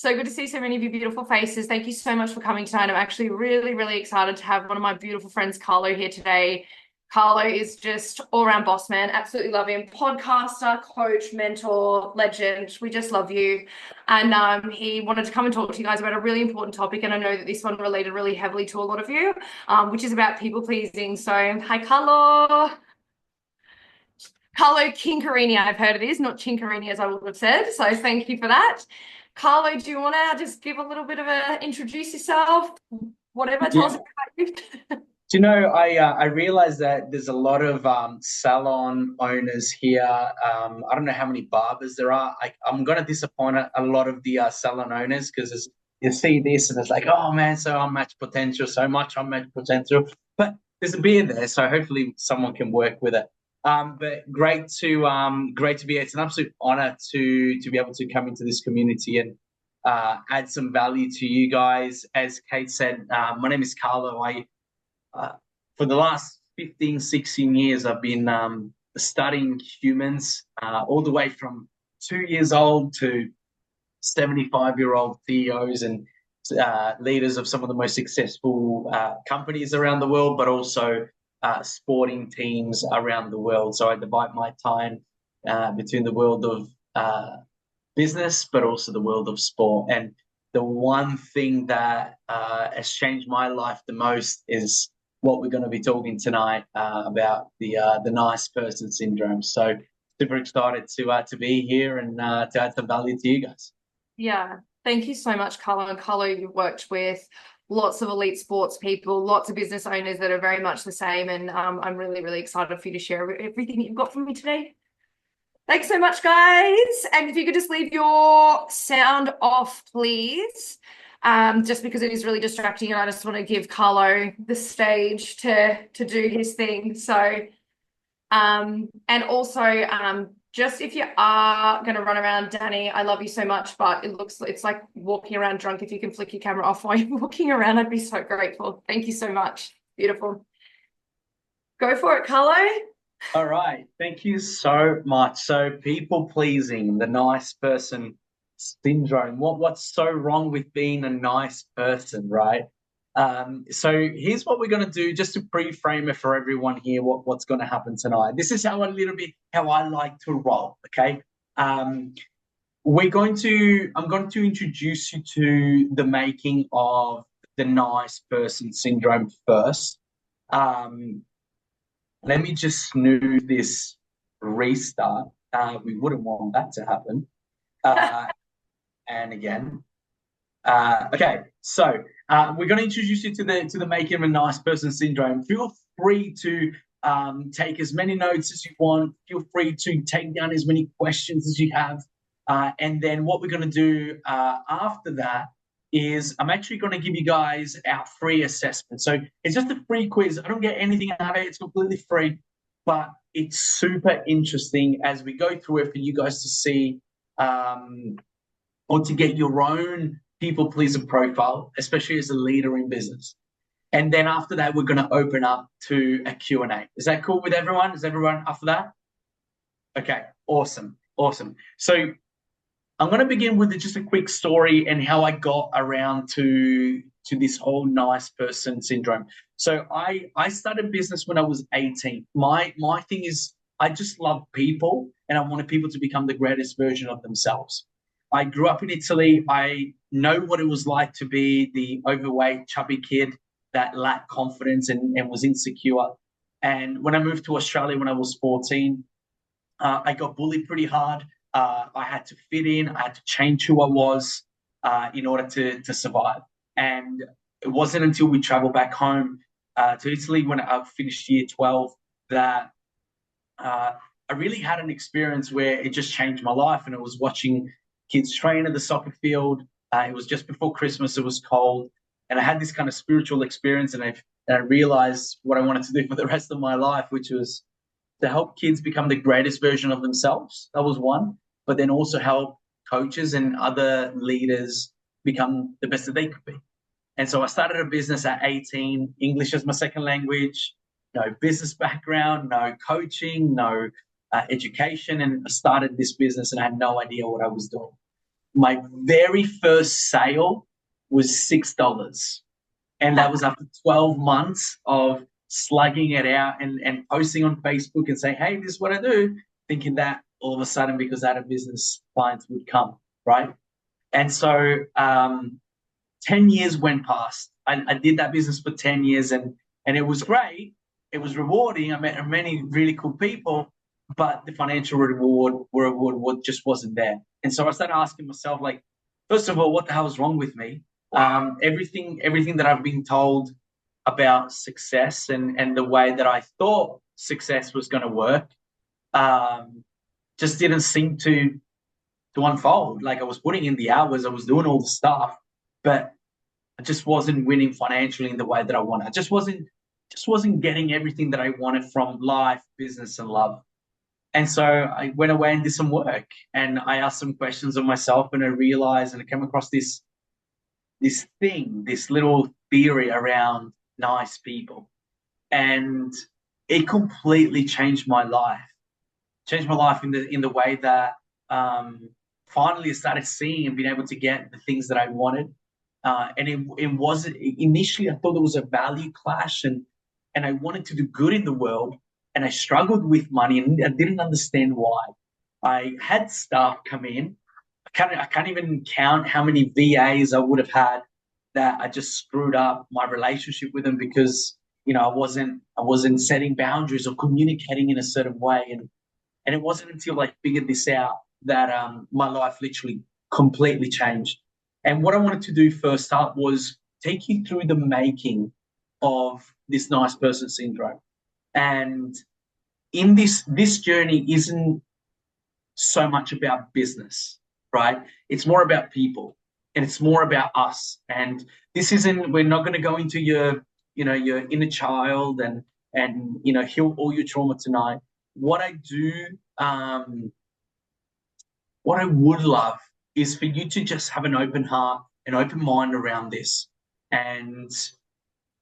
So good to see so many of your beautiful faces. Thank you so much for coming tonight. I'm actually really, really excited to have one of my beautiful friends, Carlo, here today. Carlo is just all-around boss man. Absolutely love him. Podcaster, coach, mentor, legend. We just love you. And he wanted to come and talk to you guys about a really important topic. And I know that this one related really heavily to a lot of you, which is about people pleasing. So, hi, Carlo. Carlo Chincarini, I've heard it is, not Chincarini as I would have said. So thank you for that. Carlo, do you want to just give a little bit of a introduce yourself? Whatever, tell us Yeah. about you. Do you know, I realize that there's a lot of salon owners here. I don't know how many barbers there are. I'm going to disappoint a lot of the salon owners because you see this and it's like, oh man, so unmatched potential, so much unmatched potential. But there's a beer there, so hopefully someone can work with it. But great to be here. It's an absolute honor to be able to come into this community and add some value to you guys. As Kate said, my name is Carlo. Uh, for the last 15, 16 years, I've been studying humans all the way from 2 years old to 75-year-old CEOs and leaders of some of the most successful companies around the world, but also sporting teams around the world. So I divide my time between the world of business, but also the world of sport. And the one thing that has changed my life the most is what we're going to be talking tonight about the nice person syndrome. So super excited to be here and to add some value to you guys. Yeah, thank you so much, Carlo. And Carlo, you've worked with lots of elite sports people, lots of business owners that are very much the same. And I'm really, really excited for you to share everything you've got from me today. Thanks so much, guys. And if you could just leave your sound off, please. Just because it is really distracting, and I just want to give Carlo the stage to do his thing. So, and also, just if you are going to run around, Danny, I love you so much, but it's like walking around drunk. If you can flick your camera off while you're walking around, I'd be so grateful. Thank you so much. Beautiful. Go for it, Carlo. All right. Thank you so much. So people pleasing, the nice person syndrome. What's so wrong with being a nice person, right? So here's what we're going to do just to pre-frame it for everyone here, what's going to happen tonight. This is how I like to roll, okay? Um, I'm going to introduce you to the making of the nice person syndrome first. Um, Let me just snooze this restart. We wouldn't want that to happen. Uh, and again. Okay, so we're going to introduce you to the making of a nice person syndrome. Feel free to take as many notes as you want. Feel free to take down as many questions as you have. And then what we're going to do after that is I'm actually going to give you guys our free assessment. So it's just a free quiz. I don't get anything out of it. It's completely free, but it's super interesting as we go through it for you guys to see um, or to get your own people pleaser profile, especially as a leader in business. And then after that, we're going to open up to a Q&A. Is that cool with everyone? Is everyone up for that? Okay, awesome, awesome. So I'm going to begin with just a quick story and how I got around to this whole nice person syndrome. So I started business when I was 18. My thing is I just love people and I wanted people to become the greatest version of themselves. I grew up in Italy. I know what it was like to be the overweight, chubby kid that lacked confidence and was insecure. And when I moved to Australia when I was 14, I got bullied pretty hard. I had to fit in. I had to change who I was in order to survive. And it wasn't until we traveled back home to Italy when I finished year 12 that uh, I really had an experience where it just changed my life. And I was watching kids train at the soccer field. It was just before Christmas. It was cold. And I had this kind of spiritual experience. And I realized what I wanted to do for the rest of my life, which was to help kids become the greatest version of themselves. That was one. But then also help coaches and other leaders become the best that they could be. And so I started a business at 18, English as my second language, no business background, no coaching, no education. And I started this business and I had no idea what I was doing. My very first sale was $6. And that was after 12 months of slugging it out and posting on Facebook and saying, hey, this is what I do, thinking that all of a sudden, because I had a business, clients would come, right? And so 10 years went past. I did that business for 10 years and it was great. It was rewarding. I met many really cool people, but the financial reward just wasn't there. And so I started asking myself, like, first of all, what the hell is wrong with me? Everything that I've been told about success and the way that I thought success was going to work um, just didn't seem to unfold. Like I was putting in the hours, I was doing all the stuff, but I just wasn't winning financially in the way that I wanted. I just wasn't getting everything that I wanted from life, business, and love. And so I went away and did some work, and I asked some questions of myself, and I realized, and I came across this little theory around nice people, and it completely changed my life. Changed my life in the way that finally I started seeing and being able to get the things that I wanted. And it wasn't initially. I thought it was a value clash, and I wanted to do good in the world, and I struggled with money, and I didn't understand why. I had staff come in. I can't even count how many VAs I would have had that I just screwed up my relationship with them because I wasn't setting boundaries or communicating in a certain way, and it wasn't until I figured this out that my life literally completely changed. And what I wanted to do first up was take you through the making of this nice person syndrome. And in this journey isn't so much about business, right? It's more about people and it's more about us. And this isn't, we're not going to go into your inner child and heal all your trauma tonight. What I do, what I would love is for you to just have an open heart, an open mind around this. And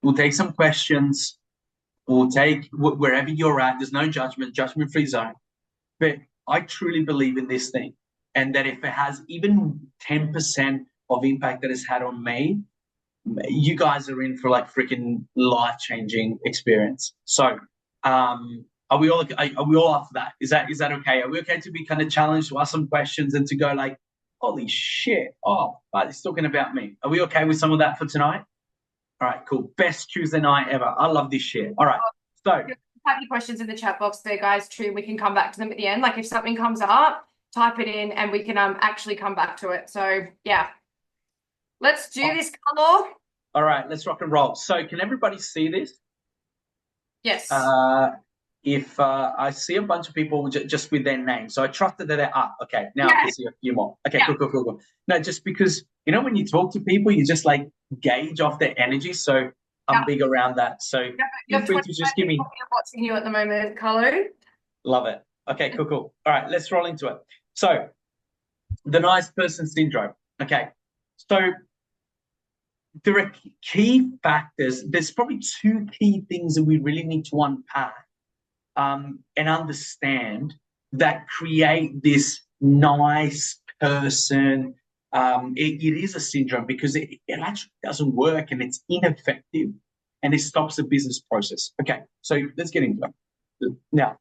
we'll take some questions. We'll take wherever you're at. There's no judgment free zone. But I truly believe in this thing. And that if it has even 10% of impact that it's had on me, you guys are in for like freaking life changing experience. So, are we all up for that? Is that okay? Are we okay to be kind of challenged to ask some questions and to go like, holy shit, oh, right, it's talking about me. Are we okay with some of that for tonight? All right, cool. Best Tuesday night ever. I love this shit. All right, so Type your questions in the chat box there, guys, too. We can come back to them at the end. Like if something comes up, type it in and we can actually come back to it. So yeah. Let's do this, Carlo. all right, let's rock and roll. So can everybody see this? Yes. If I see a bunch of people just with their name, so I trusted that they're up. Okay, now I can see a few more. Okay, Yeah. cool. No, just because when you talk to people, you just like gauge off their energy. So I'm big around that. So You feel free to just give me. watching you at the moment, Carlo. Love it. Okay, cool. All right, let's roll into it. So the nice person syndrome. Okay, so there are key factors. There's probably two key things that we really need to unpack and understand that create this nice person. It is a syndrome because it actually doesn't work and it's ineffective and it stops the business process. Okay, so let's get into it. Now,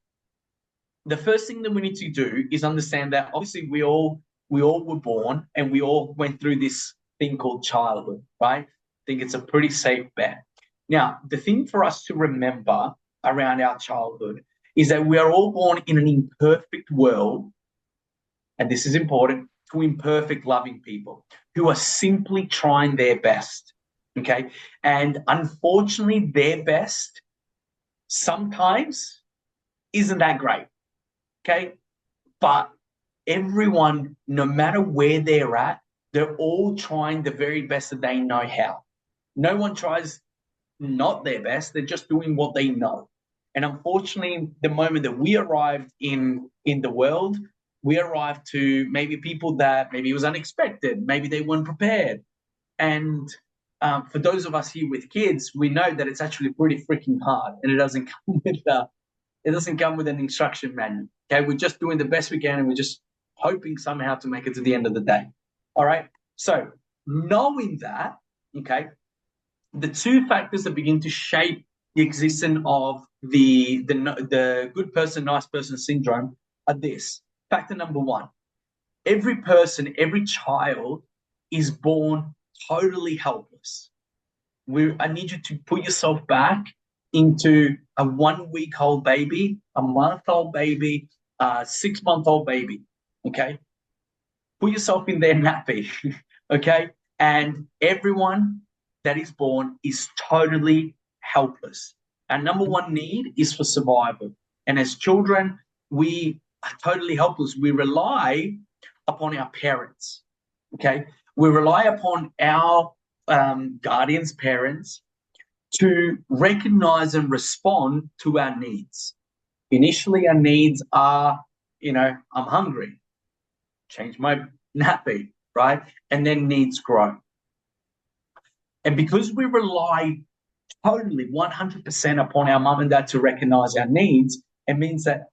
the first thing that we need to do is understand that obviously we all were born and we all went through this thing called childhood, right? I think it's a pretty safe bet. Now, the thing for us to remember around our childhood is that we are all born in an imperfect world, and this is important, to imperfect loving people who are simply trying their best. Okay. And unfortunately, their best sometimes isn't that great. Okay. But everyone, no matter where they're at, they're all trying the very best that they know how. No one tries not their best, they're just doing what they know. And unfortunately, the moment that we arrived in the world, we arrived to maybe people that maybe it was unexpected, maybe they weren't prepared. And for those of us here with kids, we know that it's actually pretty freaking hard, and it doesn't come with an instruction manual. Okay, we're just doing the best we can, and we're just hoping somehow to make it to the end of the day. All right. So knowing that, okay, the two factors that begin to shape the existence of the good person, nice person syndrome are this. Factor number one: every person, every child is born totally helpless. I need you to put yourself back into a 1 week old baby, a month old baby, a 6 month old baby. Okay, put yourself in their nappy. Okay, and everyone that is born is totally helpless. Our number one need is for survival, and as children, we are totally helpless. We rely upon our parents. Okay, we rely upon our guardians, parents, to recognize and respond to our needs. Initially, our needs are, I'm hungry, change my nappy, right? And then needs grow. And because we rely totally 100% upon our mum and dad to recognize our needs, it means that,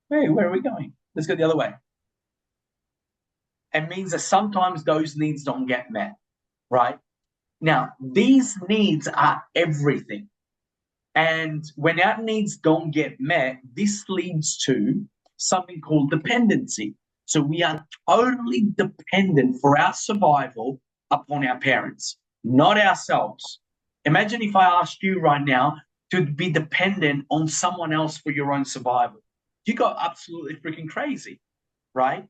hey, where are we going? Let's go the other way. It means that sometimes those needs don't get met, right? Now, these needs are everything. And when our needs don't get met, this leads to something called dependency. So we are totally dependent for our survival upon our parents, not ourselves. Imagine if I asked you right now to be dependent on someone else for your own survival. You go absolutely freaking crazy, right?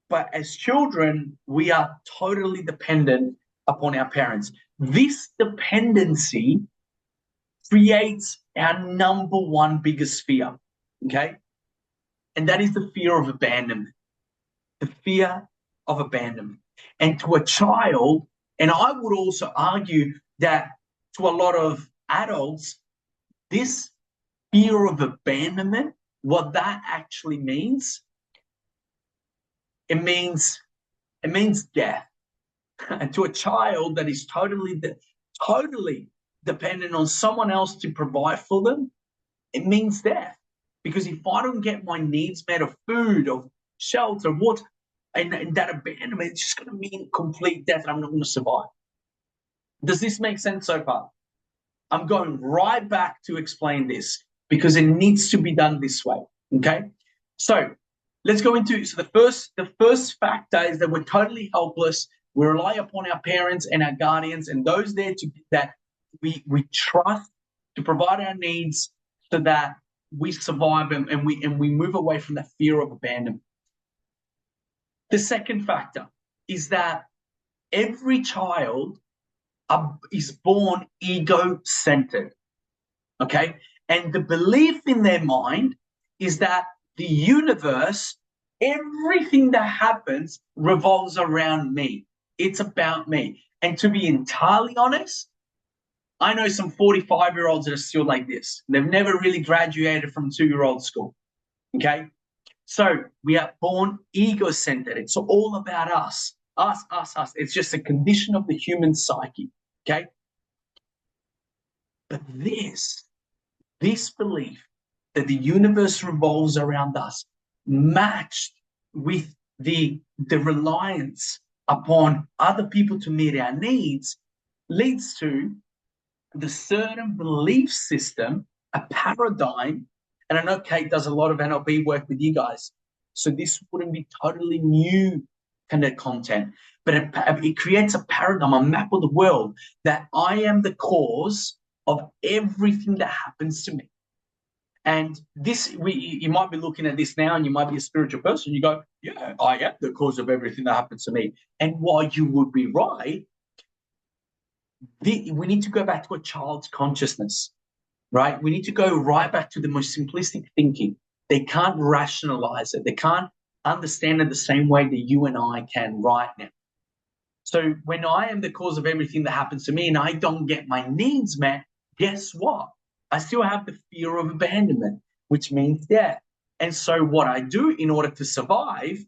But as children, we are totally dependent upon our parents. This dependency creates our number one biggest fear, okay? And that is the fear of abandonment, the fear of abandonment. And to a child, and I would also argue that to a lot of adults, this fear of abandonment, what that actually means, it means it means death. And to a child that is totally dependent on someone else to provide for them, it means death. Because if I don't get my needs met of food, of shelter, water, and that abandonment, it's just going to mean complete death and I'm not going to survive. Does this make sense so far? I'm going right back to explain this because it needs to be done this way. Okay. So let's go into the first factor is that we're totally helpless. We rely upon our parents and our guardians and those there to that we trust to provide our needs so that we survive and we move away from that fear of abandonment. The second factor is that every child is born ego-centered. Okay, and the belief in their mind is that the universe, everything that happens revolves around me. It's about me. And to be entirely honest, I know some 45-year-olds that are still like this. They've never really graduated from 2-year-old school. Okay. So we are born ego-centered. It's all about us. Us, us, us. It's just a condition of the human psyche. Okay. But this belief that the universe revolves around us, matched with the reliance upon other people to meet our needs, leads to the certain belief system, a paradigm. And I know Kate does a lot of NLP work with you guys, so this wouldn't be totally new kind of content, but it creates a paradigm, a map of the world, that I am the cause of everything that happens to me. And you might be looking at this now and you might be a spiritual person. You go, yeah, I am the cause of everything that happens to me. And while you would be right, we need to go back to a child's consciousness, right? We need to go right back to the most simplistic thinking. They can't rationalize it. They can't understand it the same way that you and I can right now. So when I am the cause of everything that happens to me and I don't get my needs met, guess what? I still have the fear of abandonment, which means death. And so what I do in order to survive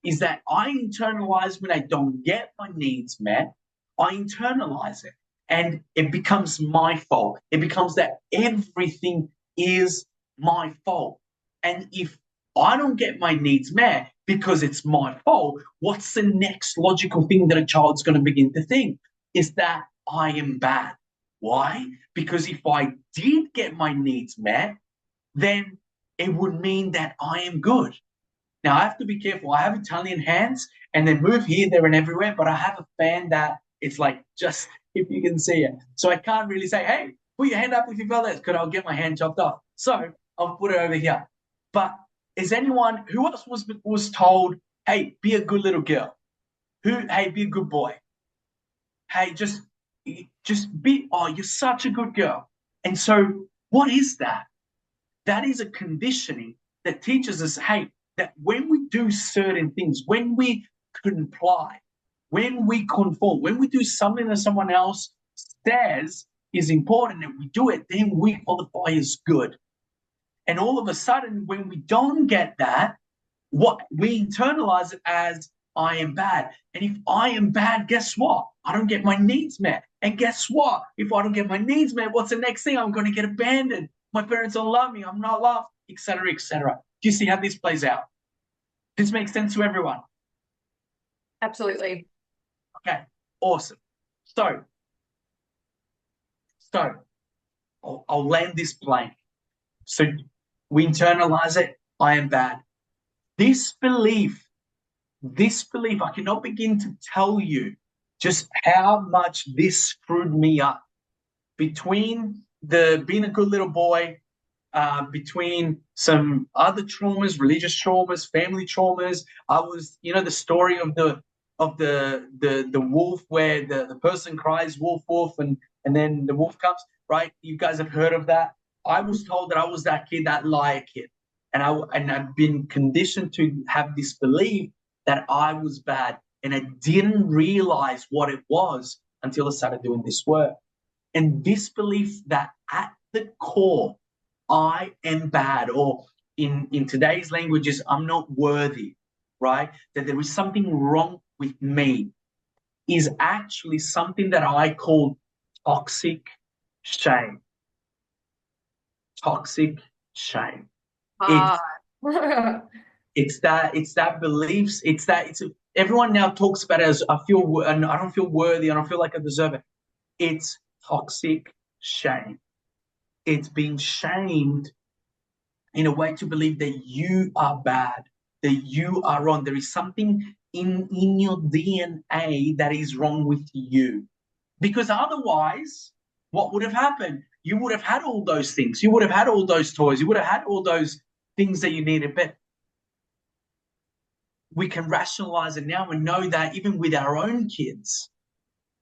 is that I internalize when I don't get my needs met, I internalize it. And it becomes my fault. It becomes that everything is my fault. And if I don't get my needs met because it's my fault, what's the next logical thing that a child's going to begin to think? Is that I am bad. Why? Because if I did get my needs met, then it would mean that I am good. Now, I have to be careful. I have Italian hands and they move here, there, and everywhere, but I have a fan that it's like just if you can see it. So I can't really say, hey, put your hand up if you feel that, because I'll get my hand chopped off. So I'll put it over here. But is anyone, who else was told, hey, be a good little girl? Hey, be a good boy. Hey, just be, oh, you're such a good girl. And so what is that? That is a conditioning that teaches us, hey, that when we do certain things, when we comply, when we conform, when we do something that someone else says is important and we do it, then we qualify as good. And all of a sudden, when we don't get that, what we internalize it as I am bad. And if I am bad, guess what? I don't get my needs met. And guess what? If I don't get my needs met, what's the next thing? I'm going to get abandoned. My parents don't love me. I'm not loved, etc., etc. Do you see how this plays out? This makes sense to everyone? Absolutely. Okay, awesome. So, so I'll land this plane. So we internalize it. I am bad. This belief, I cannot begin to tell you just how much this screwed me up between the being a good little boy, between some other traumas, religious traumas, family traumas. I was, the story of the wolf where the person cries wolf wolf and then the wolf comes, right? You guys have heard of that. I was told that I was that kid, that liar kid. And I've been conditioned to have this belief that I was bad. And I didn't realize what it was until I started doing this work. And this belief that at the core, I am bad, or in today's languages, I'm not worthy, right? That there is something wrong with me is actually something that I call toxic shame. Toxic shame. Ah. It's it's that beliefs. It's everyone now talks about it as I feel and I don't feel worthy. I don't feel like I deserve it. It's toxic shame. It's being shamed in a way to believe that you are bad, that you are wrong. There is something in your DNA that is wrong with you. Because otherwise, what would have happened? You would have had all those things. You would have had all those toys. You would have had all those things that you needed. But we can rationalize it now and know that even with our own kids,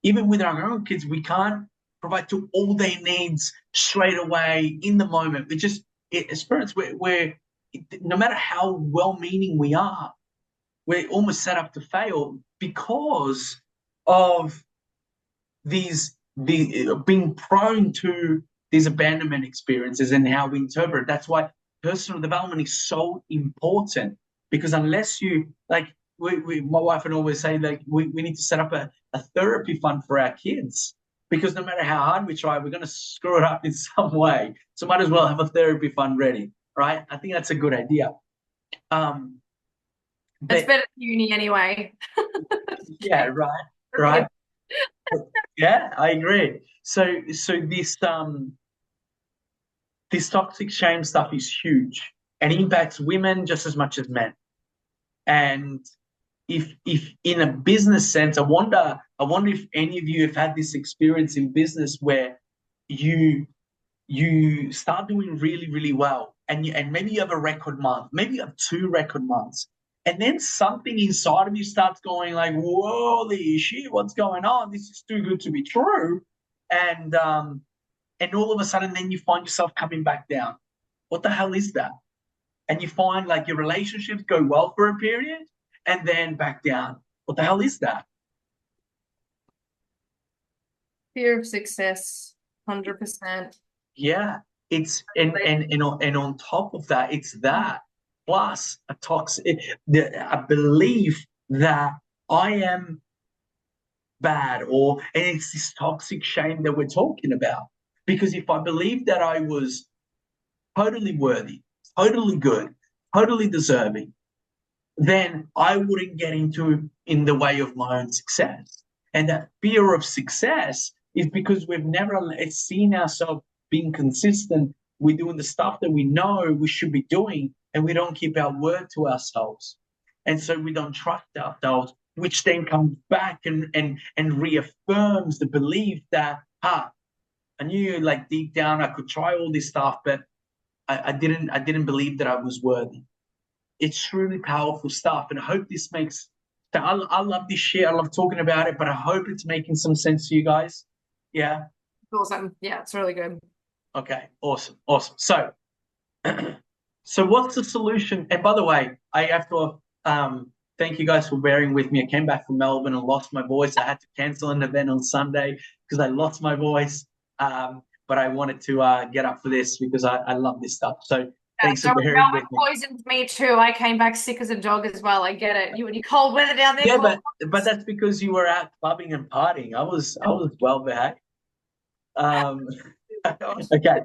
we can't provide to all their needs straight away in the moment. We just experience where no matter how well-meaning we are, we're almost set up to fail because of being prone to these abandonment experiences and how we interpret it. That's why personal development is so important, because unless you like my wife and I always say that we need to set up a therapy fund for our kids, because no matter how hard we try, we're going to screw it up in some way. So might as well have a therapy fund ready, right? I think that's a good idea. It's But better than uni anyway. yeah, right. Yeah, I agree. So this toxic shame stuff is huge and impacts women just as much as men. And if in a business sense, I wonder if any of you have had this experience in business where you start doing really, really well, and maybe you have a record month, maybe you have 2 record months, and then something inside of you starts going like, "Holy shit, what's going on? This is too good to be true," and all of a sudden, then you find yourself coming back down. What the hell is that? And you find like your relationships go well for a period, and then back down. What the hell is that? Fear of success, 100%. Yeah, it's and on top of that, it's that plus a belief that I am bad, and it's this toxic shame that we're talking about. Because if I believe that I was totally worthy, totally good, totally deserving, then I wouldn't get into in the way of my own success. And that fear of success is because we've never seen ourselves being consistent. We're doing the stuff that we know we should be doing, and we don't keep our word to ourselves. And so we don't trust ourselves, which then comes back and reaffirms the belief that, I knew like deep down I could try all this stuff, but I didn't believe that I was worthy. It's truly powerful stuff, and I hope this makes. I love this shit. I love talking about it, but I hope it's making some sense to you guys. Yeah. Awesome. Yeah, it's really good. Okay. Awesome. Awesome. So, so what's the solution? And by the way, I have to thank you guys for bearing with me. I came back from Melbourne and lost my voice. I had to cancel an event on Sunday because I lost my voice. But I wanted to get up for this because I love this stuff. So Yeah, thanks for don't worry, bearing with Melbourne me. poisoned me too. I came back sick as a dog as well. I get it. You and your cold weather down there, Yeah, cold. but that's because you were out clubbing and partying. I was well behaved. Um, Oh, God. okay,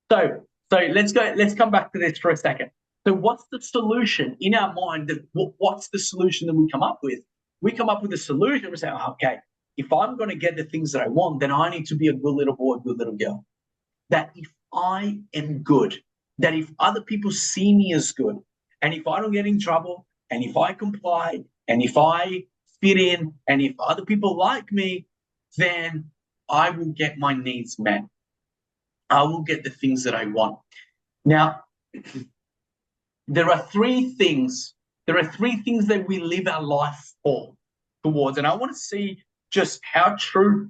so let's come back to this for a second. So what's the solution in our mind? What's the solution that we come up with? We come up with a solution. We say, oh, okay, if I'm going to get the things that I want, then I need to be a good little boy, good little girl. That if I am good, that if other people see me as good, and if I don't get in trouble, and if I comply, and if I fit in, and if other people like me, then I will get my needs met. I will get the things that I want. Now, there are three things. There are three things that we live our life for towards, and I want to see just how true.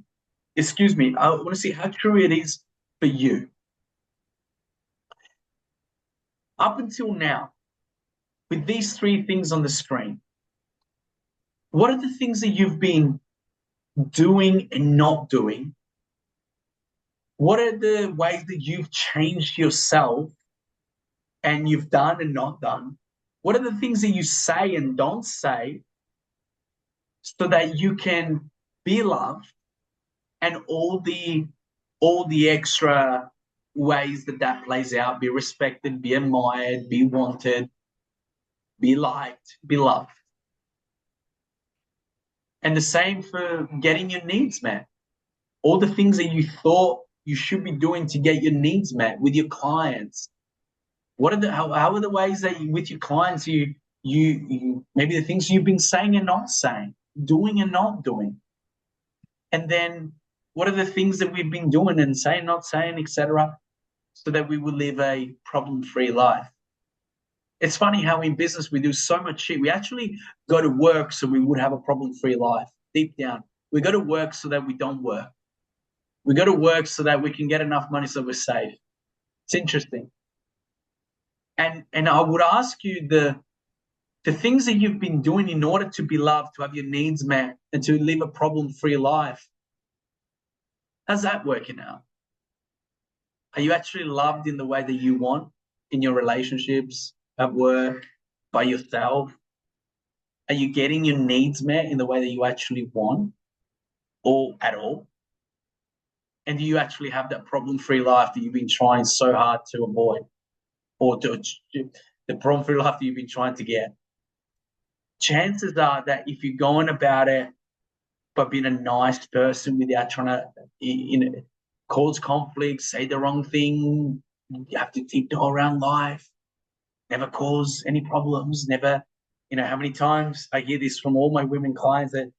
Excuse me. I want to see how true it is for you. Up until now, with these three things on the screen, what are the things that you've been doing and not doing? What are the ways that you've changed yourself and you've done and not done? What are the things that you say and don't say so that you can be loved, and all the extra ways that that plays out, be respected, be admired, be wanted, be liked, be loved. And the same for getting your needs met. All the things that you thought you should be doing to get your needs met with your clients. What are the how are the ways that with your clients you maybe the things you've been saying and not saying, doing and not doing, and then what are the things that we've been doing and saying, not saying, etc., so that we will live a problem-free life. It's funny how in business we do so much shit. We actually go to work so we would have a problem-free life. Deep down, we go to work so that we don't work. We go to work so that we can get enough money so we're safe. It's interesting. And I would ask you the things that you've been doing in order to be loved, to have your needs met, and to live a problem-free life. How's that working out? Are you actually loved in the way that you want in your relationships, at work, by yourself? Are you getting your needs met in the way that you actually want, or at all? And do you actually have that problem-free life that you've been trying so hard to avoid, or the problem-free life that you've been trying to get? Chances are that if you're going about it but being a nice person without trying to, cause conflict, say the wrong thing, you have to tiptoe around life, never cause any problems, never, how many times I hear this from all my women clients that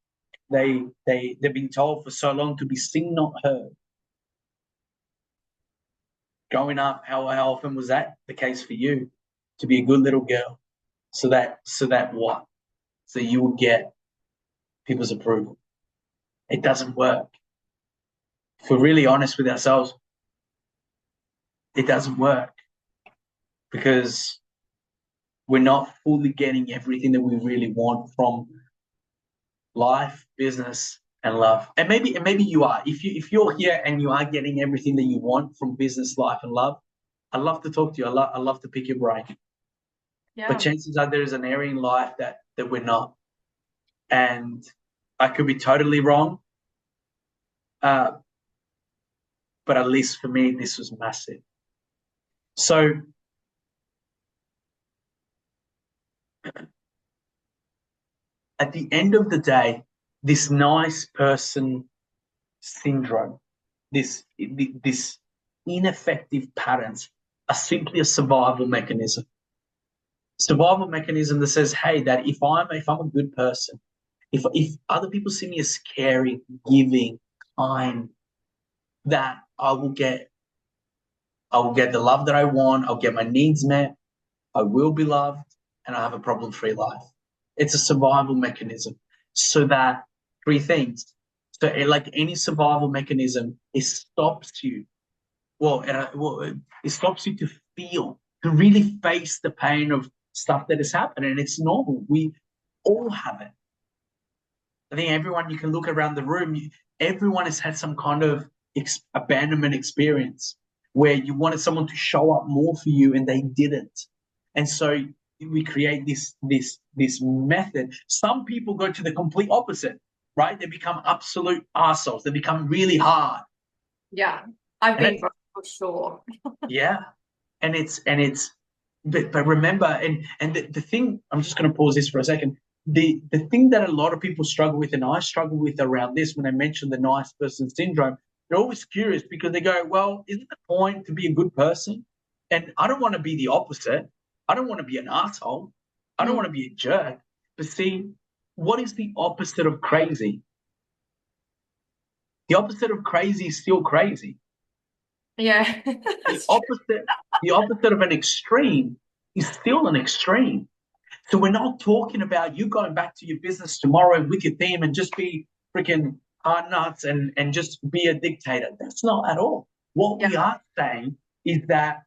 they've been told for so long to be seen, not heard. Growing up, how often was that the case for you? To be a good little girl, so that what? So you will get people's approval. It doesn't work. If we're really honest with ourselves, it doesn't work because we're not fully getting everything that we really want from life, business, and love. And maybe you are. If you're here and you are getting everything that you want from business, life, and love, I'd love to talk to you. I love to pick your brain. But Yeah. chances are there is an area in life that we're not. And I could be totally wrong. Uh, but at least for me, this was massive. So at the end of the day, this nice person syndrome, this ineffective patterns are simply a survival mechanism. Survival mechanism that says, hey, that if I'm a good person, if other people see me as caring, giving, kind, that I will get the love that I want, I'll get my needs met, I will be loved, and I have a problem-free life. It's a survival mechanism. So that three things. So like any survival mechanism, it stops you. It stops you to feel, to really face the pain of stuff that has happened, and it's normal. We all have it. I think everyone, you can look around the room, everyone has had some kind of abandonment experience where you wanted someone to show up more for you and they didn't. And so we create this method. Some people go to the complete opposite, right? They become absolute arseholes. They become really hard. Yeah, I've And been it's, for sure. yeah. And it's but remember, and the thing, I'm just going to pause this for a second. The thing that a lot of people struggle with, and I struggle with around this when I mention the nice person syndrome, they're always curious because they go, well, isn't the point to be a good person? And I don't want to be the opposite. I don't want to be an asshole. I don't want Mm, to be a jerk. But see, what is the opposite of crazy? The opposite of crazy is still crazy. yeah, The that's true. opposite, the opposite of an extreme is still an extreme. So we're not talking about you going back to your business tomorrow with your team and just be freaking hard nuts and just be a dictator. That's not at all. What Yeah. we are saying is that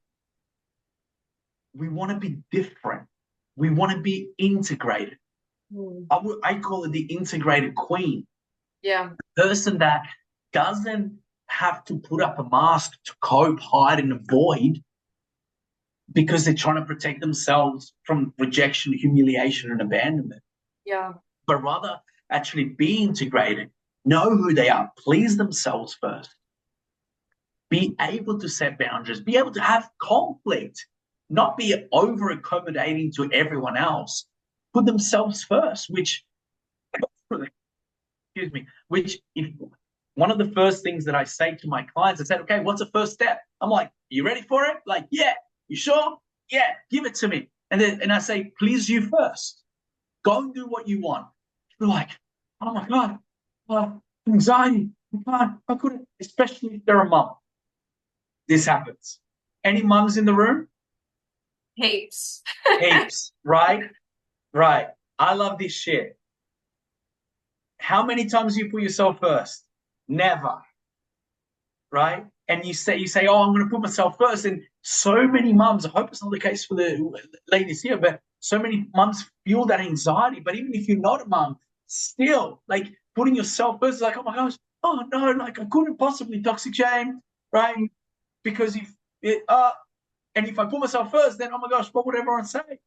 we want to be different. We want to be integrated. Mm, I call it the integrated queen. yeah. The person that doesn't have to put up a mask to cope, hide, and avoid because they're trying to protect themselves from rejection, humiliation, and abandonment, Yeah. but rather actually be integrated, know who they are, please themselves first, be able to set boundaries, be able to have conflict, not be over accommodating to everyone else, put themselves first, which, excuse me, which if one of the first things that I say to my clients, I said, okay, what's the first step? I'm like, you ready for it? Like, yeah. You sure? Yeah, give it to me. And I say, please you first. Go and do what you want. You're like, oh my God, anxiety. I couldn't, especially if they're a mum. This happens. Any mums in the room? Heaps. Heaps, right? Right. I love this shit. How many times do you put yourself first? Never, right? And you say, oh, I'm going to put myself first. And so many mums, I hope it's not the case for the ladies here, but so many mums feel that anxiety. But even if you're not a mum, still, like putting yourself first, like, oh my gosh, oh no, like I couldn't possibly toxic shame, right? Because and if I put myself first, then oh my gosh, what would everyone say? I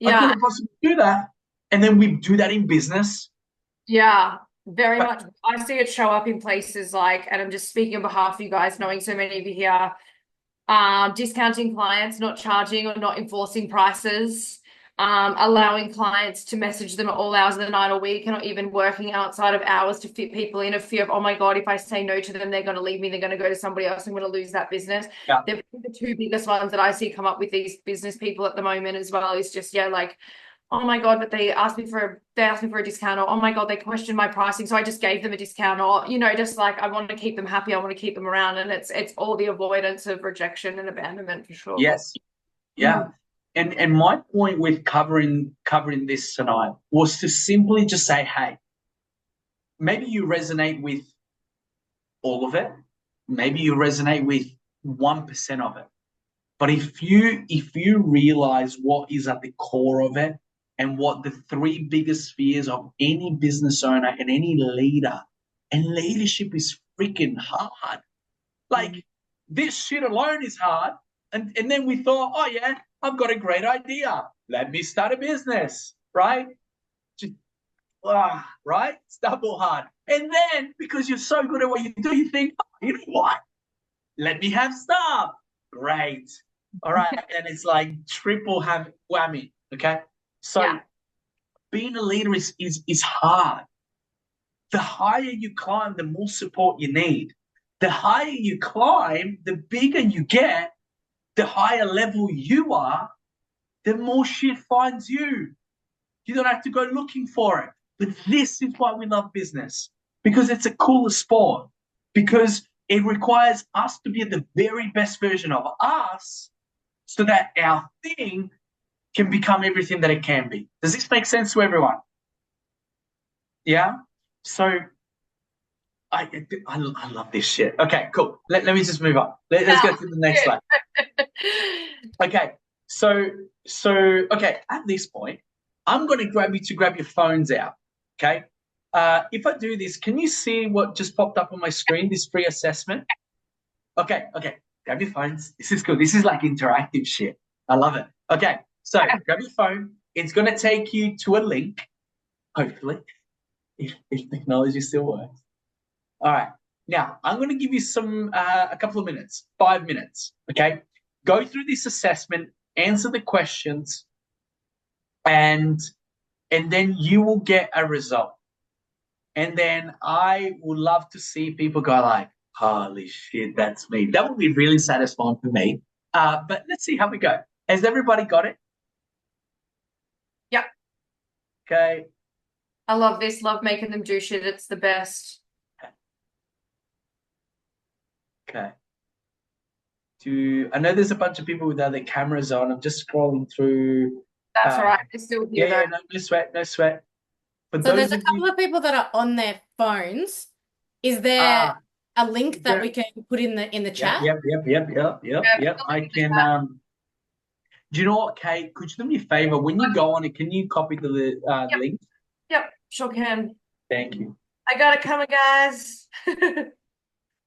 Yeah. couldn't possibly do that. And then we do that in business. Yeah. Very But much. I see it show up in places like, and I'm just speaking on behalf of you guys, knowing so many of you here, discounting clients, not charging or not enforcing prices, allowing clients to message them at all hours of the night or week, and not even working outside of hours to fit people in a fear of, oh my God, if I say no to them, they're going to leave me, they're going to go to somebody else, I'm going to lose that business. yeah, They're the two biggest ones that I see come up with these business people at the moment as well, is just, yeah, like, oh my God, but they asked me for a discount, or oh my God, they questioned my pricing. So I just gave them a discount, or, just like I want to keep them happy. I want to keep them around. And it's all the avoidance of rejection and abandonment for sure. yes, yeah. Mm. And my point with covering this tonight was to simply just say, hey, maybe you resonate with all of it, maybe you resonate with 1% of it. But if you realize what is at the core of it and what the three biggest fears of any business owner and any leader, and leadership is freaking hard. Mm. Like this shit alone is hard. And then we thought, oh yeah, I've got a great idea. Let me start a business, right? Just, right? It's double hard. And then because you're so good at what you do, you think, oh, you know what? Let me have staff. Great. All right. And it's like triple whammy. Okay. So Yeah. being a leader is hard. The higher you climb, the more support you need. The higher you climb, the bigger you get, the higher level you are, the more shit finds you. You don't have to go looking for it. But this is why we love business, because it's a cooler sport, because it requires us to be the very best version of us so that our thing can become everything that it can be. Does this make sense to everyone? Yeah? So I love this shit. Okay, cool. Let me just move on. Let's go Yeah. to the next slide. Okay, so okay, at this point, I'm going to grab you to grab your phones out. Okay, if I do this, can you see what just popped up on my screen? This free assessment. Okay, okay, grab your phones. This is cool. This is like interactive shit. I love it. Okay, so grab your phone. It's going to take you to a link. Hopefully, if technology still works. All right. Now, I'm going to give you a couple of minutes, 5 minutes. Okay. Go through this assessment, answer the questions, and then you will get a result. And then I would love to see people go like, holy shit, that's me. That would be really satisfying for me. But let's see how we go. Has everybody got it? Yep. Okay. I love this. Love making them do shit. It's the best. Okay. I know there's a bunch of people with other cameras on. I'm just scrolling through. That's all right. I still hear Yeah, that. no sweat, no sweat. For So there's those a of you, couple of people that are on their phones. Is there ah, a link that there, we can put in the yep, chat? yep, yep, yep, yep, yep, Yeah, yep. put the I link in the can. chat. Do you know what, Kate? Could you do me a favor? When you go on it, can you copy the Yep, link? yep, sure can. Thank you. I got it coming, guys.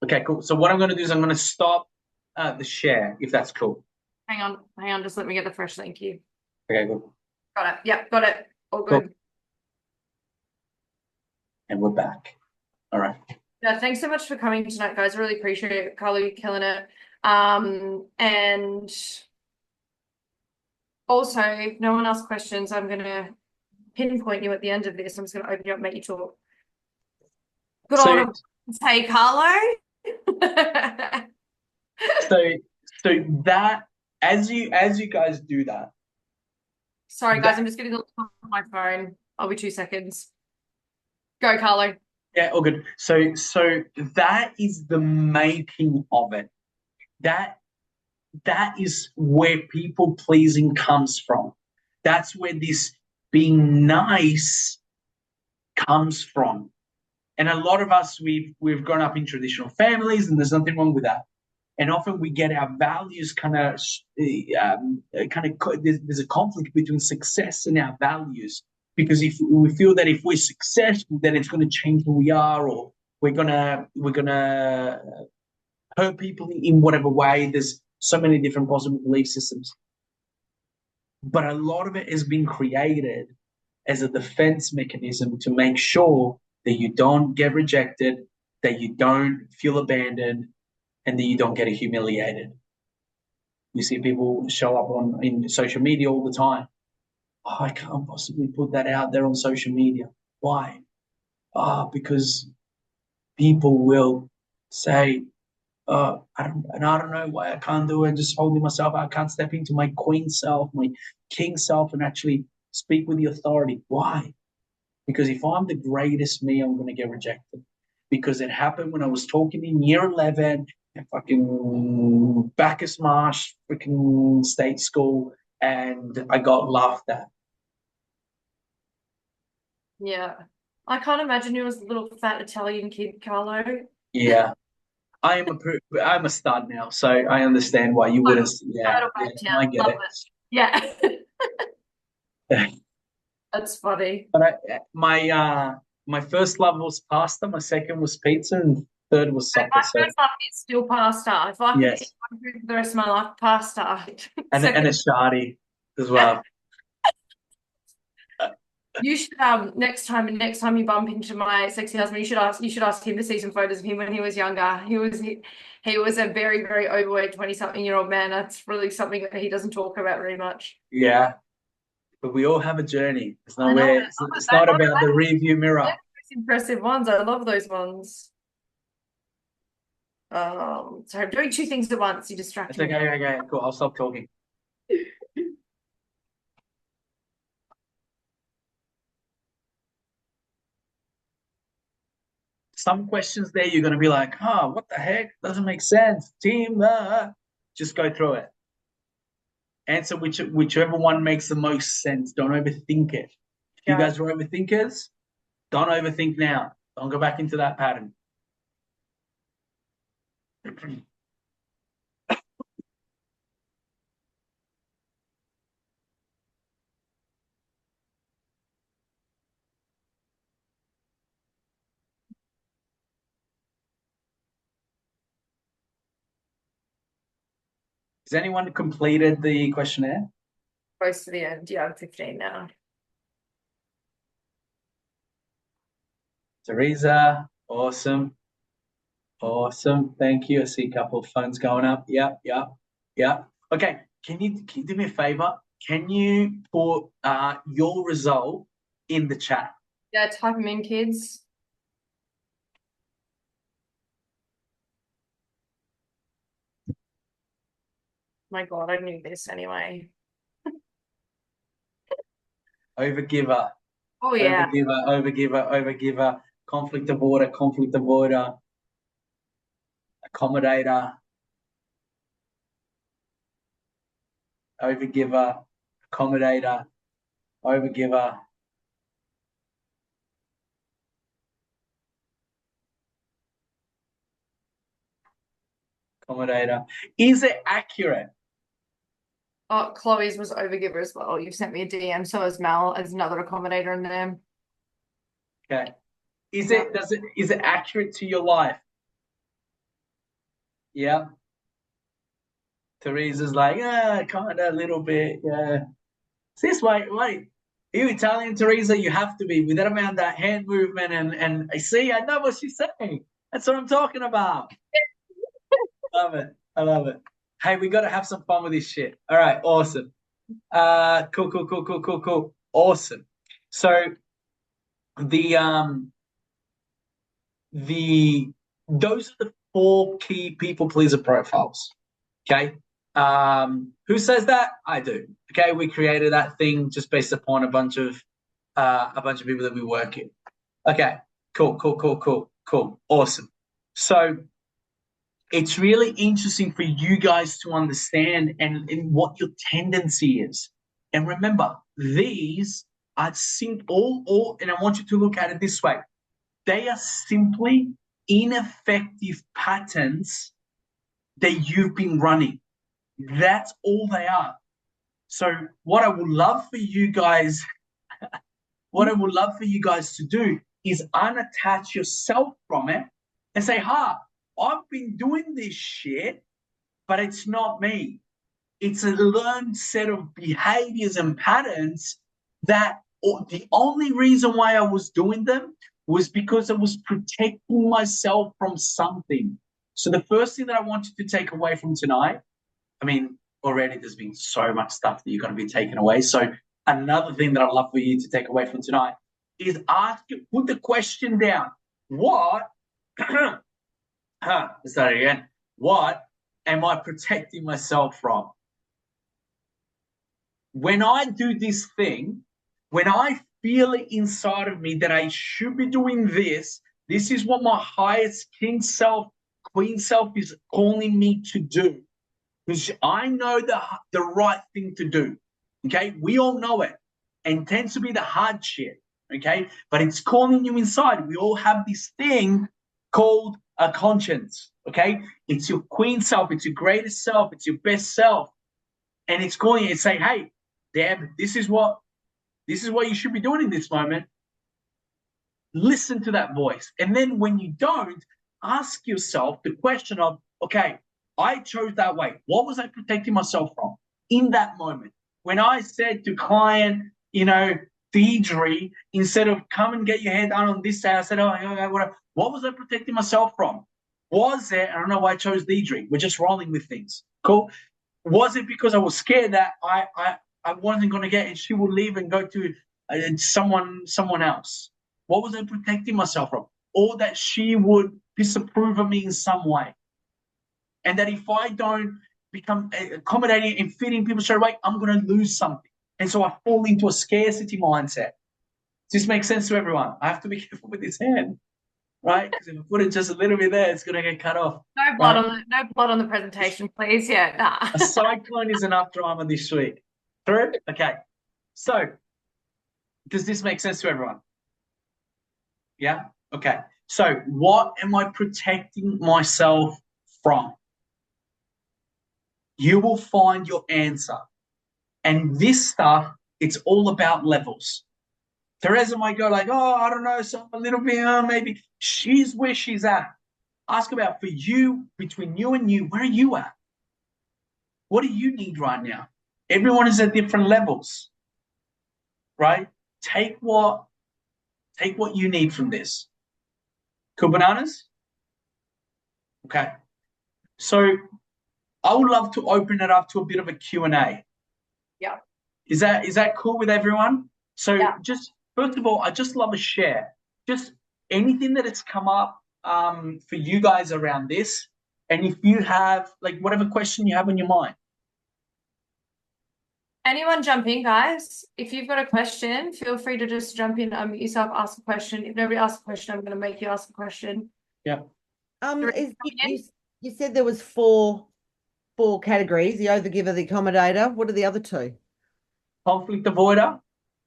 Okay, cool. So what I'm going to do is I'm going to stop the share, if that's cool. Hang on, just let me get the fresh link here. Okay, cool. Got it. Yep, got it. All Cool. good. And we're back. All right. Yeah, thanks so much for coming tonight, guys. I really appreciate it. Carlo, you're killing it. And also, if no one asks questions, I'm gonna pinpoint you at the end of this. I'm just gonna open you up, make you talk. Good So on hey, Carlo. so so that as you guys do that, Sorry, guys, I'm just getting the link on my phone. I'll be 2 seconds. Go, Carlo. yeah, all good. So that is the making of it. That is where people pleasing comes from. That's where this being nice comes from. And a lot of us, we've grown up in traditional families, and there's nothing wrong with that. And often we get our values there's a conflict between success and our values, because if we feel that if we're successful, then it's going to change who we are, or we're gonna hurt people in whatever way. There's so many different possible belief systems, but a lot of it has been created as a defense mechanism to make sure that you don't get rejected, that you don't feel abandoned, and that you don't get humiliated. You see people show up in social media all the time. Oh, I can't possibly put that out there on social media. Why? Because people will say, I don't know why I can't do it. Just holding myself. I can't step into my queen self, my king self, and actually speak with the authority. Why? Because if I'm the greatest me, I'm going to get rejected. Because it happened when I was talking in year 11 at fucking Bacchus Marsh, freaking state school, and I got laughed at. Yeah. I can't imagine you as a little fat Italian kid, Carlo. Yeah. I'm a stud now, so I understand why you wouldn't. Yeah, I get Love it. it. Yeah. That's funny. But my first love was pasta, my second was pizza, and third was My soccer. So first love is still pasta. If I could eat yes, one food for the rest of my life, pasta. and Second, a shawty as well. you should next time you bump into my sexy husband, you should ask him to see some photos of him when he was younger. He was a very, very overweight 20-something-year-old man. That's really something that he doesn't talk about very much. Yeah. But we all have a journey. It's I know. nowhere. It's not about the rear view They're mirror. the most impressive ones. I love those ones. So I'm doing two things at once. You distract It's me. okay. Okay. Cool. I'll stop talking. Some questions there you're going to be like, "Huh, what the heck? Doesn't make sense." Team, just go through it. Answer whichever one makes the most sense. Don't overthink it. If you Yeah. guys are overthinkers, don't overthink now. Don't go back into that pattern. Has anyone completed the questionnaire? Close to the end. Yeah, I'm 15 now. Teresa, awesome. Awesome. Thank you. I see a couple of phones going up. Yep, yep, yep. Okay. Can you do me a favor? Can you put your result in the chat? Yeah, type them in, kids. My God, I knew this anyway. Overgiver, Oh yeah. overgiver, overgiver, overgiver, conflict avoider, accommodator, overgiver, accommodator, overgiver. Accommodator. Is it accurate? Oh, Chloe's was overgiver as well. You've sent me a DM, so is Mel as another accommodator in there. Okay. Is it accurate to your life? Yeah. Teresa's like, kind of a little bit, yeah. This wait. You Italian, Teresa, you have to be with that amount, that hand movement, and I see, I know what she's saying. That's what I'm talking about. Love it. I love it. Hey, we got to have some fun with this shit. All right, awesome. Cool. Awesome. So the the those are the four key people pleaser profiles. Okay. Who says that? I do. Okay, we created that thing just based upon a bunch of people that we work with. Okay, cool. Awesome. So it's really interesting for you guys to understand and what your tendency is. And remember, these are all, and I want you to look at it this way. They are simply ineffective patterns that you've been running. That's all they are. So what I would love for you guys, to do is unattach yourself from it and say, I've been doing this shit, but it's not me. It's a learned set of behaviors and patterns that the only reason why I was doing them was because I was protecting myself from something. So the first thing that I want you to take away from tonight, I mean, already there's been so much stuff that you're going to be taking away. So another thing that I'd love for you to take away from tonight is put the question down. What, let's start again. What am I protecting myself from? When I do this thing, when I feel it inside of me that I should be doing this is what my highest king self, queen self is calling me to do. Because I know the right thing to do. Okay, we all know it, and it tends to be the hard shit. Okay, but it's calling you inside. We all have this thing called a conscience. Okay, it's your queen self, it's your greatest self, it's your best self, and it's calling you and saying, "Hey, Deb, this is what you should be doing in this moment." Listen to that voice, and then when you don't, ask yourself the question of, okay, I chose that way. What was I protecting myself from in that moment? When I said to client, Deidre, instead of come and get your hair done on this day, I said, okay, whatever. What was I protecting myself from? Was it, I don't know why I chose Deidre. We're just rolling with things. Cool. Was it because I was scared that I I wasn't going to get, and she would leave and go to someone else? What was I protecting myself from? Or that she would disapprove of me in some way, and that if I don't become accommodating and fitting people straight away, I'm going to lose something, and so I fall into a scarcity mindset. Does this make sense to everyone? I have to be careful with this hand, right? Because if I put it just a little bit there, it's going to get cut off. No blood Right? on no blood on the presentation, please. Yeah, nah. A cyclone is enough drama this week. True? Okay. So, does this make sense to everyone? Yeah? Okay. So, what am I protecting myself from? You will find your answer. And this stuff, it's all about levels. Teresa might go like, oh, I don't know, so a little bit, maybe. She's where she's at. Ask about for you, between you and you, where are you at? What do you need right now? Everyone is at different levels, right? Take what you need from this. Cool bananas? Okay. So I would love to open it up to a bit of a Q&A. Yeah. Is that cool with everyone? So Yeah. just first of all, I just love a share. Just anything that has come up for you guys around this. And if you have like whatever question you have on your mind. Anyone jump in, guys? If you've got a question, feel free to just jump in, unmute yourself, ask a question. If nobody asks a question, I'm going to make you ask a question. Yeah. You said there was four categories: the overgiver, the accommodator. What are the other two? Conflict avoider.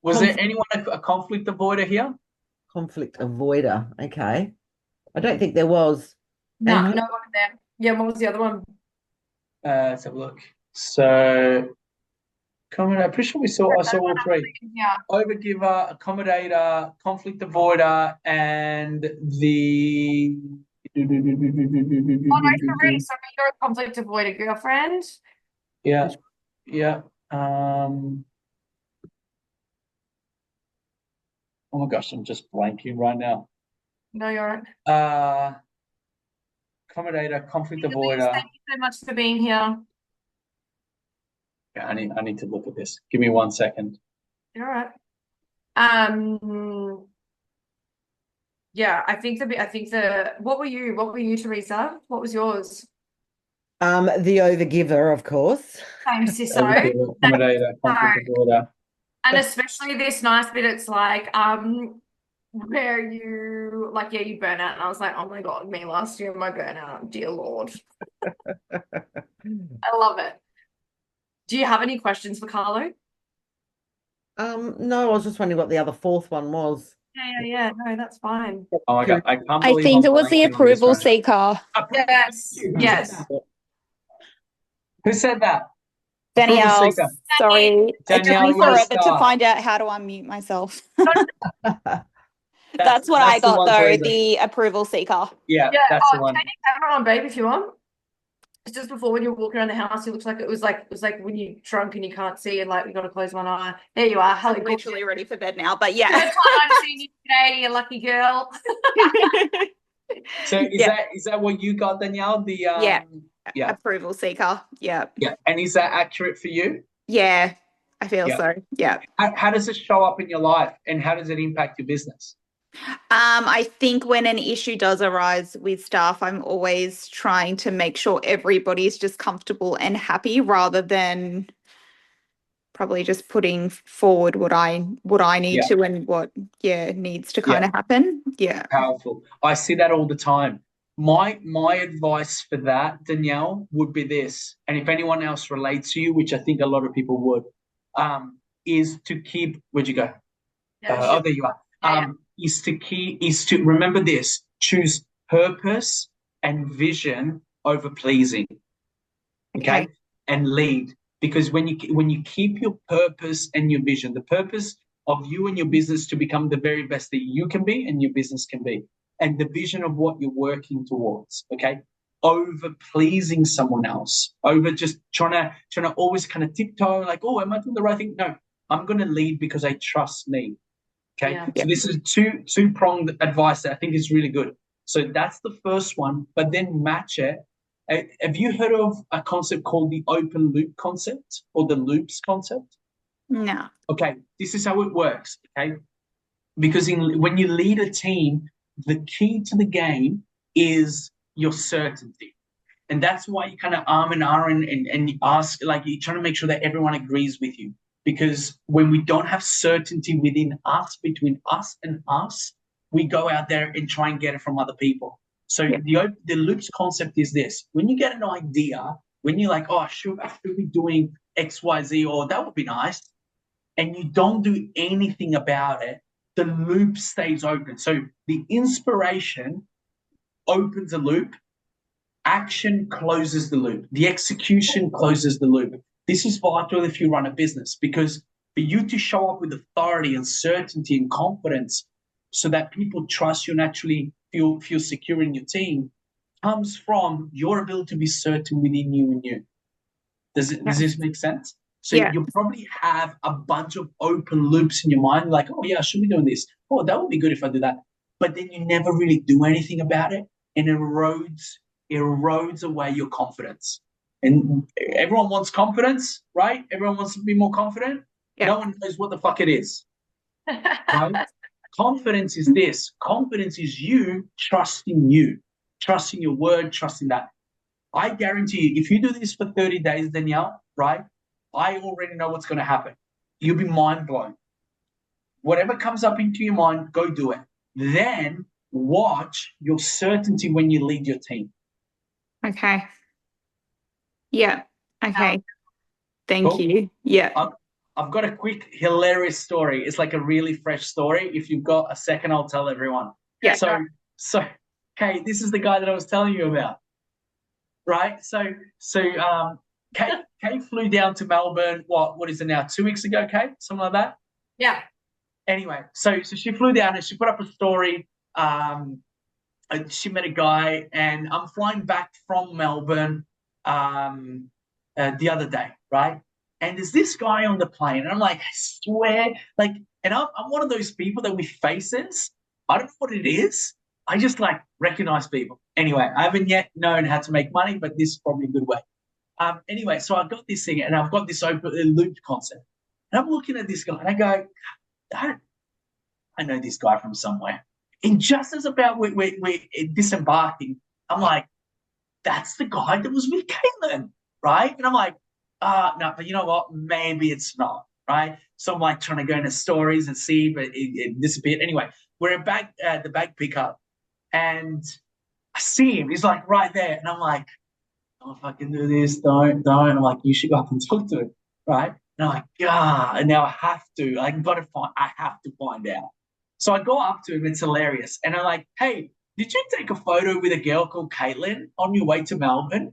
Was there anyone a conflict avoider here? Conflict avoider. Okay. I don't think there was. No, And no one there. Yeah, what was the other one? Let's have a look. So, I'm pretty sure I saw all three. Yeah. Overgiver, accommodator, conflict avoider, and the. Oh, no, sorry. So you're a conflict avoider girlfriend. Yeah, yeah. Oh my gosh, I'm just blanking right now. No, you're right. Accommodator, conflict Thank avoider. you so much for being here. Yeah, I need to look at this. Give me 1 second. You're all right. Yeah, I think what were you, Teresa? What was yours? the overgiver, of course. Same, Ciso. Overgiver, accommodator, conflict avoider. And especially this nice bit, it's like, where you like, yeah, you burn out. And I was like, oh my God, me last year, my burnout, dear Lord. I love it. Do you have any questions for Carlo? No, I was just wondering what the other fourth one was. Yeah. No, that's fine. Oh my God, I can't I believe think I'm it was the blanking on this approval right now. seeker. Yes. Who said that? Danielle, seeker. sorry. It took Danielle, me you're a forever to star. find out how to unmute myself. That's what I the got one, though, Teresa. the approval seeker. Yeah, that's the one. Take your camera on, babe, if you want. It's just before when you're walking around the house, it looks like it was like when you're drunk and you can't see and like you got to close one eye. There you are. I'm literally ready for bed now, but yeah. First time I'm seeing you today, you lucky girl. So is that what you got, Danielle? The Yeah. Approval seeker. Yeah. Yeah. And is that accurate for you? Yeah, I feel so. Yeah. How does it show up in your life and how does it impact your business? I think when an issue does arise with staff, I'm always trying to make sure everybody's just comfortable and happy rather than probably just putting forward what I need to and what needs to kind of happen. Yeah. Powerful. I see that all the time. My advice for that, Danielle, would be this, and if anyone else relates to you, which I think a lot of people would, is to keep. Where'd you go? There you are. Is to remember this: choose purpose and vision over pleasing. Okay, and lead, because when you keep your purpose and your vision, the purpose of you and your business to become the very best that you can be and your business can be, and the vision of what you're working towards, okay, over pleasing someone else, over just trying to always kind of tiptoe like, oh, am I doing the right thing? No, I'm going to lead because I trust me. Okay, so this is two-pronged advice that I think is really good. So that's the first one, but then match it. Have you heard of a concept called the open loop concept or the loops concept? No. Okay, this is how it works. Okay, because when you lead a team, the key to the game is your certainty. And that's why you kind of arm and R and you ask, like, you're trying to make sure that everyone agrees with you. Because when we don't have certainty within us, between us and us, we go out there and try and get it from other people. So the loops concept is this: when you get an idea, when you're like, oh, I should be doing X, Y, Z, or that would be nice, and you don't do anything about it, the loop stays open. So the inspiration opens a loop, action closes the loop, the execution closes the loop. This is vital if you run a business, because for you to show up with authority and certainty and confidence so that people trust you and actually feel secure in your team comes from your ability to be certain within you and you. Does this make sense? So you'll probably have a bunch of open loops in your mind, like, oh yeah, I should be doing this. Oh, that would be good if I do that. But then you never really do anything about it, and it erodes away your confidence. And everyone wants confidence, right? Everyone wants to be more confident. Yeah. No one knows what the fuck it is. Right? Confidence is this. Confidence is you, trusting your word, trusting that. I guarantee you, if you do this for 30 days, Danielle, right? I already know what's going to happen. You'll be mind blown. Whatever comes up into your mind, go do it. Then watch your certainty when you lead your team. Okay. Yeah. Okay. Thank Cool. you. Yeah. I've got a quick hilarious story. It's like a really fresh story. If you've got a second, I'll tell everyone. Yeah. So, okay, this is the guy that I was telling you about, right? Kate flew down to Melbourne. What is it now? 2 weeks ago, Kate? Something like that. Yeah. Anyway, so she flew down and she put up a story. She met a guy, and I'm flying back from Melbourne the other day, right? And there's this guy on the plane, and I'm like, I swear, like, and I'm one of those people that with faces, I don't know what it is. I just like recognize people. Anyway, I haven't yet known how to make money, but this is probably a good way. Anyway, so I've got this thing, and I've got this open loop concept, and I'm looking at this guy, and I go, I know this guy from somewhere. And just as about we're disembarking, I'm like, that's the guy that was with Caitlin, right? And I'm like, no, but you know what? Maybe it's not, right? So I'm like trying to go into stories and see, but it disappeared. Anyway, we're at the bag pickup, and I see him. He's like right there, and I'm like, oh, if I can do this, don't. I'm like, you should go up and talk to him, right? And I'm like, and now I have to. I have to find out. So I go up to him. It's hilarious, and I'm like, hey, did you take a photo with a girl called Caitlin on your way to Melbourne?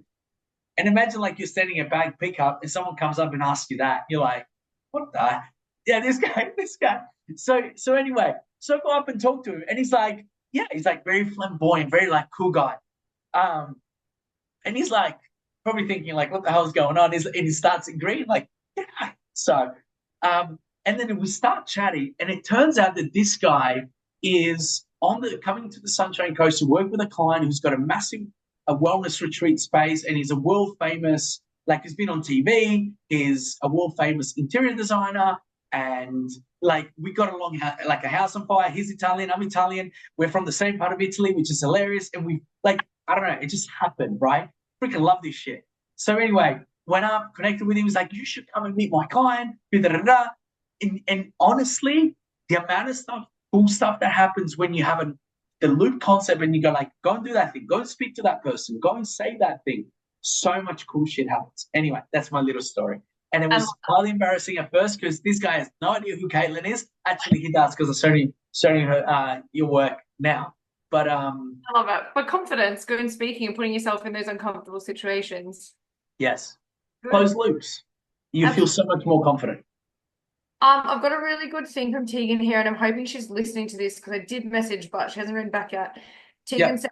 And imagine like you're standing at bag pickup and someone comes up and asks you that. You're like, what the? Yeah, this guy. So anyway, so I go up and talk to him, and he's like, yeah, he's like very flamboyant, very like cool guy. And he's like probably thinking like, what the hell's going on? And he starts agreeing like, yeah. So, and then we start chatting, and it turns out that this guy is coming to the Sunshine Coast to work with a client who's got a wellness retreat space, and he's a world famous, like he's been on TV, he's a world famous interior designer, and like we got along like a house on fire. He's Italian, I'm Italian, we're from the same part of Italy, which is hilarious, and we like, I don't know, it just happened, right? Freaking love this shit. So anyway, went up, connected with him, he's like, you should come and meet my client, and honestly, the amount of cool stuff that happens when you have the loop concept, and you go like, go and do that thing, go and speak to that person, go and say that thing. So much cool shit happens. Anyway, that's my little story. And it was highly embarrassing at first because this guy has no idea who Caitlin is. Actually, he does because I'm showing her your work now. But I love it. But confidence, good in speaking and putting yourself in those uncomfortable situations. Yes. Good. Closed loops. You feel so much more confident. I've got a really good thing from Tegan here, and I'm hoping she's listening to this because I did message, but she hasn't written back yet. Tegan said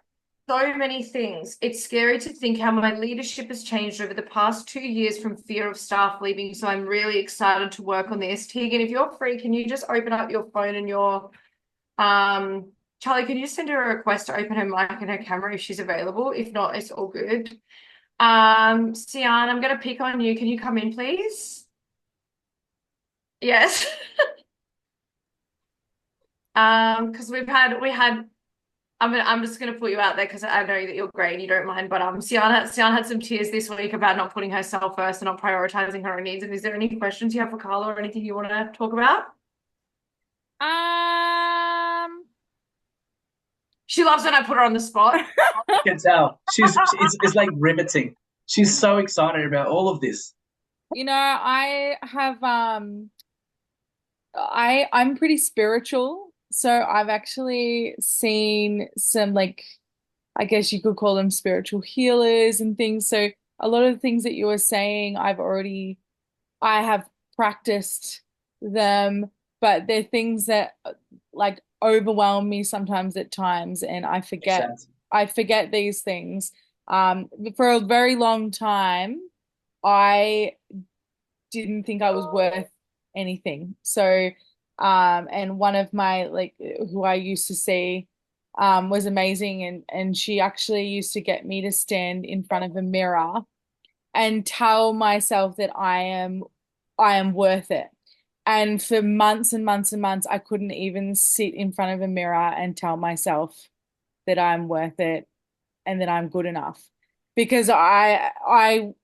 so many things. It's scary to think how my leadership has changed over the past 2 years from fear of staff leaving. So I'm really excited to work on this. Tegan, if you're free, can you just open up your phone and your Charlie, can you just send her a request to open her mic and her camera if she's available? If not, it's all good. Sian, I'm going to pick on you. Can you come in, please? Yes. Because I'm just gonna put you out there because I know that you're great and you don't mind, but Sian had some tears this week about not putting herself first and not prioritizing her own needs. And is there any questions you have for Carla or anything you want to talk about? She loves when I put her on the spot. You can tell. It's like riveting. She's so excited about all of this. I have I'm pretty spiritual, so I've actually seen some, like, I guess you could call them spiritual healers and things. So a lot of the things that you were saying, I have practiced them, but they're things that like overwhelm me sometimes at times, and Makes sense. I forget these things. For a very long time, I didn't think I was worth anything. So, and one of my, like, who I used to see, was amazing, and she actually used to get me to stand in front of a mirror and tell myself that I am worth it. And for months and months and months, I couldn't even sit in front of a mirror and tell myself that I'm worth it and that I'm good enough. Because and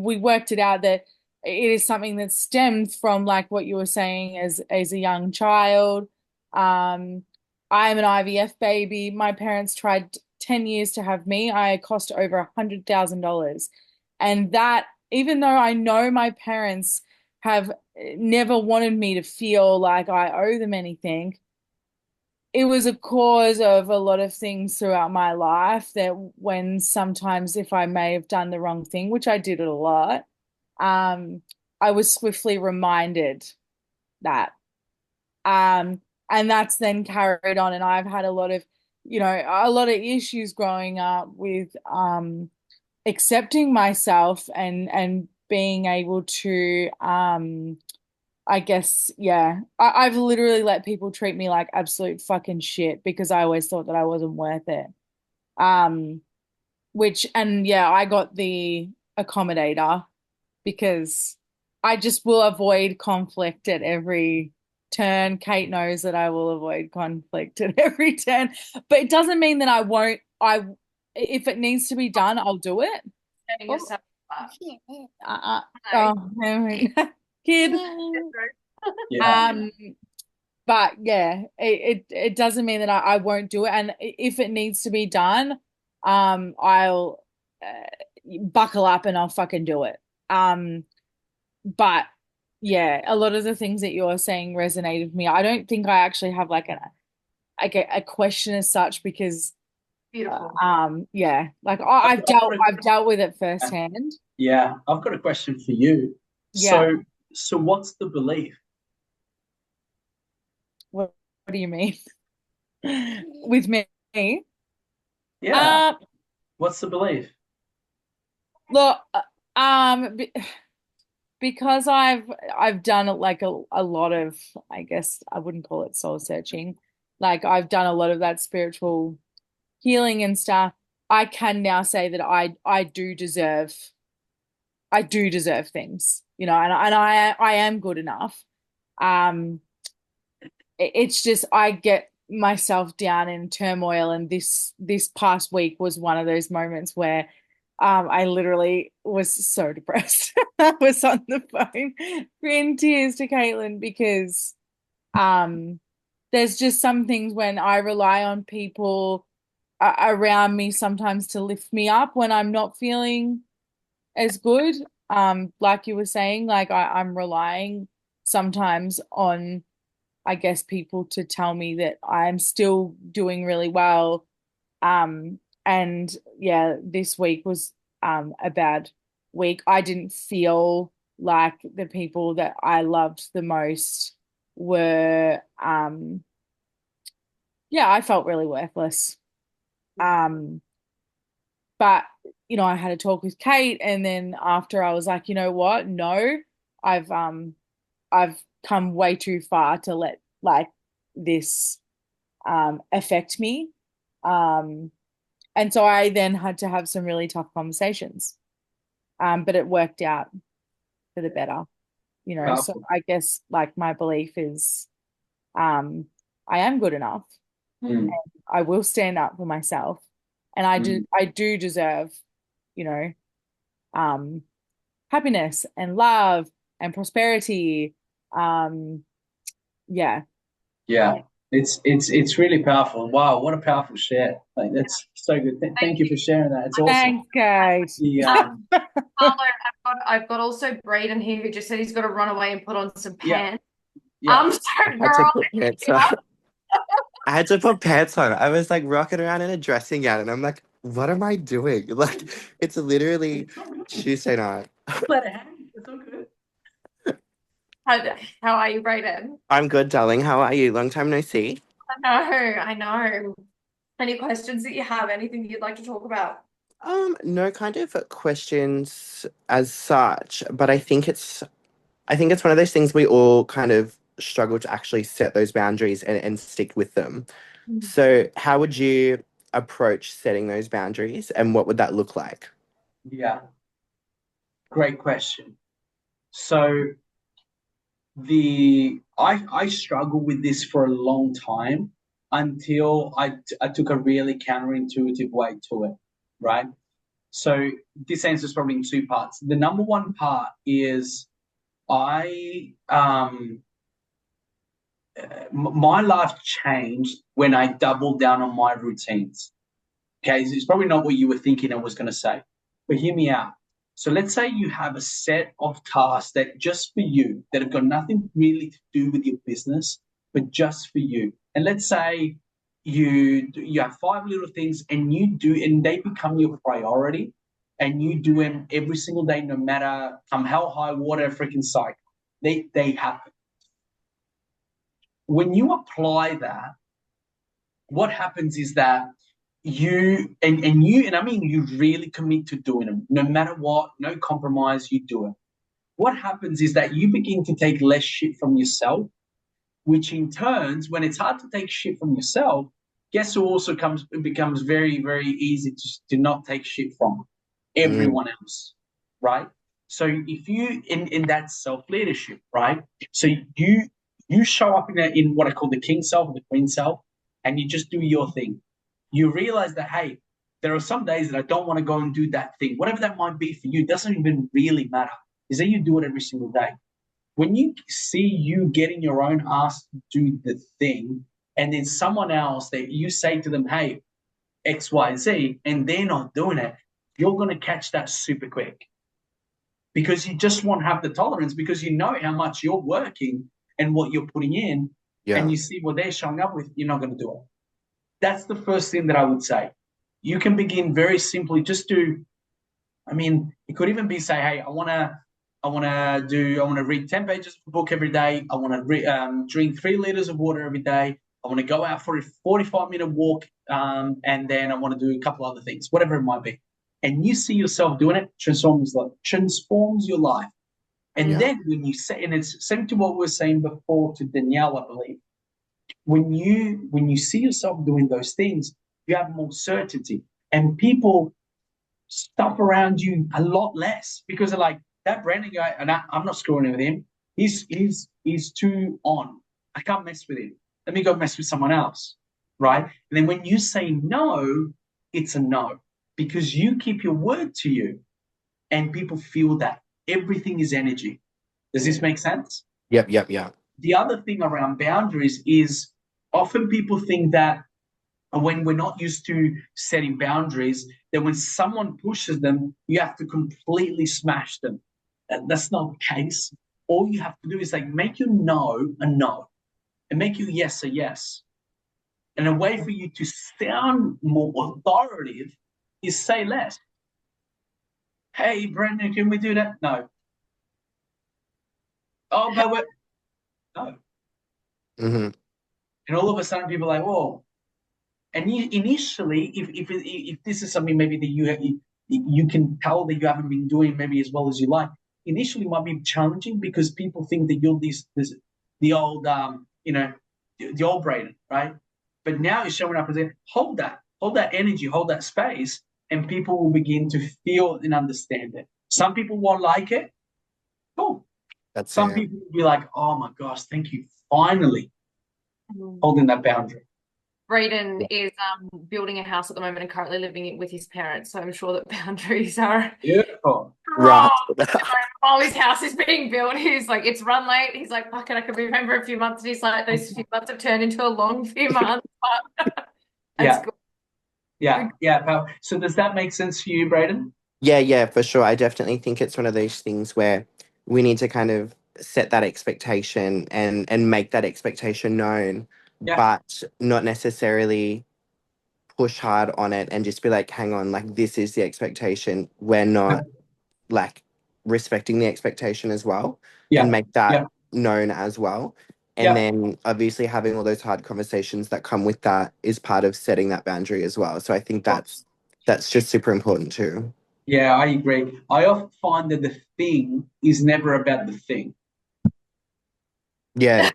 we worked it out that it is something that stems from, like what you were saying, as a young child. Um, I'm an IVF baby. My parents tried 10 years to have me. I cost over $100,000. And that, even though I know my parents have never wanted me to feel like I owe them anything, it was a cause of a lot of things throughout my life that, when sometimes if I may have done the wrong thing, which I did it a lot, um, I was swiftly reminded that. And that's then carried on. And I've had a lot of, a lot of issues growing up with accepting myself and being able to I guess, yeah. I've literally let people treat me like absolute fucking shit because I always thought that I wasn't worth it. Um, and yeah, I got the accommodator because I just will avoid conflict at every turn. Kate knows that I will avoid conflict at every turn, but it doesn't mean that I won't. If it needs to be done, I'll do it. Setting yourself up. Oh, kid. Yeah. But yeah, it doesn't mean that I won't do it. And if it needs to be done, I'll buckle up and I'll fucking do it. But yeah, a lot of the things that you're saying resonated with me. I don't think I actually have like a question as such because Beautiful. yeah, like I've I've dealt with it firsthand. Yeah, I've got a question for you. Yeah. So what's the belief? What do you mean? With me? Yeah, Uh, what's the belief? look, because I've done like a lot of, I guess I wouldn't call it soul searching. Like I've done a lot of that spiritual healing and stuff. I can now say that I do deserve things, and I am good enough. Um, it's just I get myself down in turmoil, and this past week was one of those moments where I literally was so depressed. I was on the phone in tears to Caitlin because um there's just some things when I rely on people around me sometimes to lift me up when I'm not feeling as good. Like you were saying, like I'm relying sometimes on, I guess, people to tell me that I'm still doing really well. And yeah, this week was a bad week. I didn't feel like the people that I loved the most were yeah, I felt really worthless. Um, but I had a talk with Kate, and then after I was like, you know what? No, I've um I've come way too far to let like this affect me. Um, and so I then had to have some really tough conversations. But it worked out for the better. So Powerful. I guess like my belief is I am good enough. Mm, I will stand up for myself, and mm. I do deserve, you know, um happiness and love and prosperity. Um yeah. Yeah, it's really powerful. Wow, what a powerful share. Like that's so good. Thank Thank you for sharing that. It's awesome. Thanks, guys. The Carlo, I've got also Braden here who just said he's got to run away and put on some yeah, pants. yeah. So I had to girl, put pants you on. know, I had to put pants on. I was like rocking around in a dressing gown, and I'm like, what am I doing? Like, it's literally It's all good. Tuesday night. Let it hang. It's all good. how are you, Braden? I'm good, darling. How are you? Long time no see. I know. Any questions that you have? Anything you'd like to talk about? No kind of questions as such, but I think it's one of those things we all kind of struggle to actually set those boundaries and stick with them. So, how would you approach setting those boundaries and what would that look like? Yeah, great question. So I struggled with this for a long time until I took a really counterintuitive way to it, right? So this answer is probably in two parts. The number one part is I my life changed when I doubled down on my routines. Okay, so it's probably not what you were thinking I was going to say, but hear me out. So let's say you have a set of tasks that just for you, that have got nothing really to do with your business, but just for you. And let's say you have five little things and you do, and they become your priority, and you do them every single day, no matter come hell high water, freaking cycle. They happen. When you apply that, what happens is that and I mean you really commit to doing them no matter what, no compromise, you do it. What happens is that you begin to take less shit from yourself, which in turns, when it's hard to take shit from yourself, guess who also comes, it becomes very very easy to not take shit from Mm, everyone else, right? So if you in that self leadership, right? So you show up in what I call the king self or the queen self, and you just do your thing. You realize that hey, there are some days that I don't want to go and do that thing, whatever that might be for you. It doesn't even really matter. Is that you do it every single day. When you see you getting your own ass to do the thing, and then someone else that you say to them, hey, XYZ, and they're not doing it, you're going to catch that super quick because you just won't have the tolerance because you know how much you're working and what you're putting in, and yeah. you see what they're showing up with, you're not going to do it. That's the first thing that I would say. You can begin very simply, just do, I mean, it could even be say, hey, I want to read 10 pages of a book every day. I want to drink 3 liters of water every day. I want to go out for a 45-minute walk, and then I want to do a couple other things, whatever it might be. And you see yourself doing it, transforms your life. And Yeah. then when you say, and it's similar to what we were saying before to Danielle, I believe, when you see yourself doing those things, you have more certainty, and people stuff around you a lot less because they're like that Brandon guy, and I'm not screwing with him. He's too on. I can't mess with him. Let me go mess with someone else, right? And then when you say no, it's a no because you keep your word to you, and people feel that everything is energy. Does this make sense? Yep, yep, yeah. The other thing around boundaries is often people think that when we're not used to setting boundaries, that when someone pushes them, you have to completely smash them. That's not the case. All you have to do is like make your no a no and make your yes a yes. And a way for you to sound more authoritative is say less. Hey, Brendan, can we do that? No. Oh, but what? No. Hmm. And all of a sudden, people are like, whoa. And initially, if this is something maybe that you can tell that you haven't been doing maybe as well as you like, initially it might be challenging because people think that you're this the old the old Braden, right? But now you're showing up as a hold that energy, hold that space, and people will begin to feel and understand it. Some people won't like it. Cool. That's Some it. people will be like, oh my gosh, thank you, finally Mm. holding that boundary. Braden Yeah. is building a house at the moment and currently living with his parents, so I'm sure that boundaries are Beautiful. Right. while his house is being built. He's like, it's run late. He's like, fuck it, I could be home for a few months. And he's like, those few months have turned into a long few months, but that's Yeah, good. yeah. Pal. So does that make sense for you, Braden? Yeah, for sure. I definitely think it's one of those things where we need to kind of set that expectation and make that expectation known, Yeah. but not necessarily push hard on it and just be like, hang on, like this is the expectation. We're not like respecting the expectation as well, Yeah, and make that yeah, known as well. And yeah. then obviously having all those hard conversations that come with that is part of setting that boundary as well. So I think that's just super important too. Yeah, I agree. I often find that the thing is never about the thing. Yeah,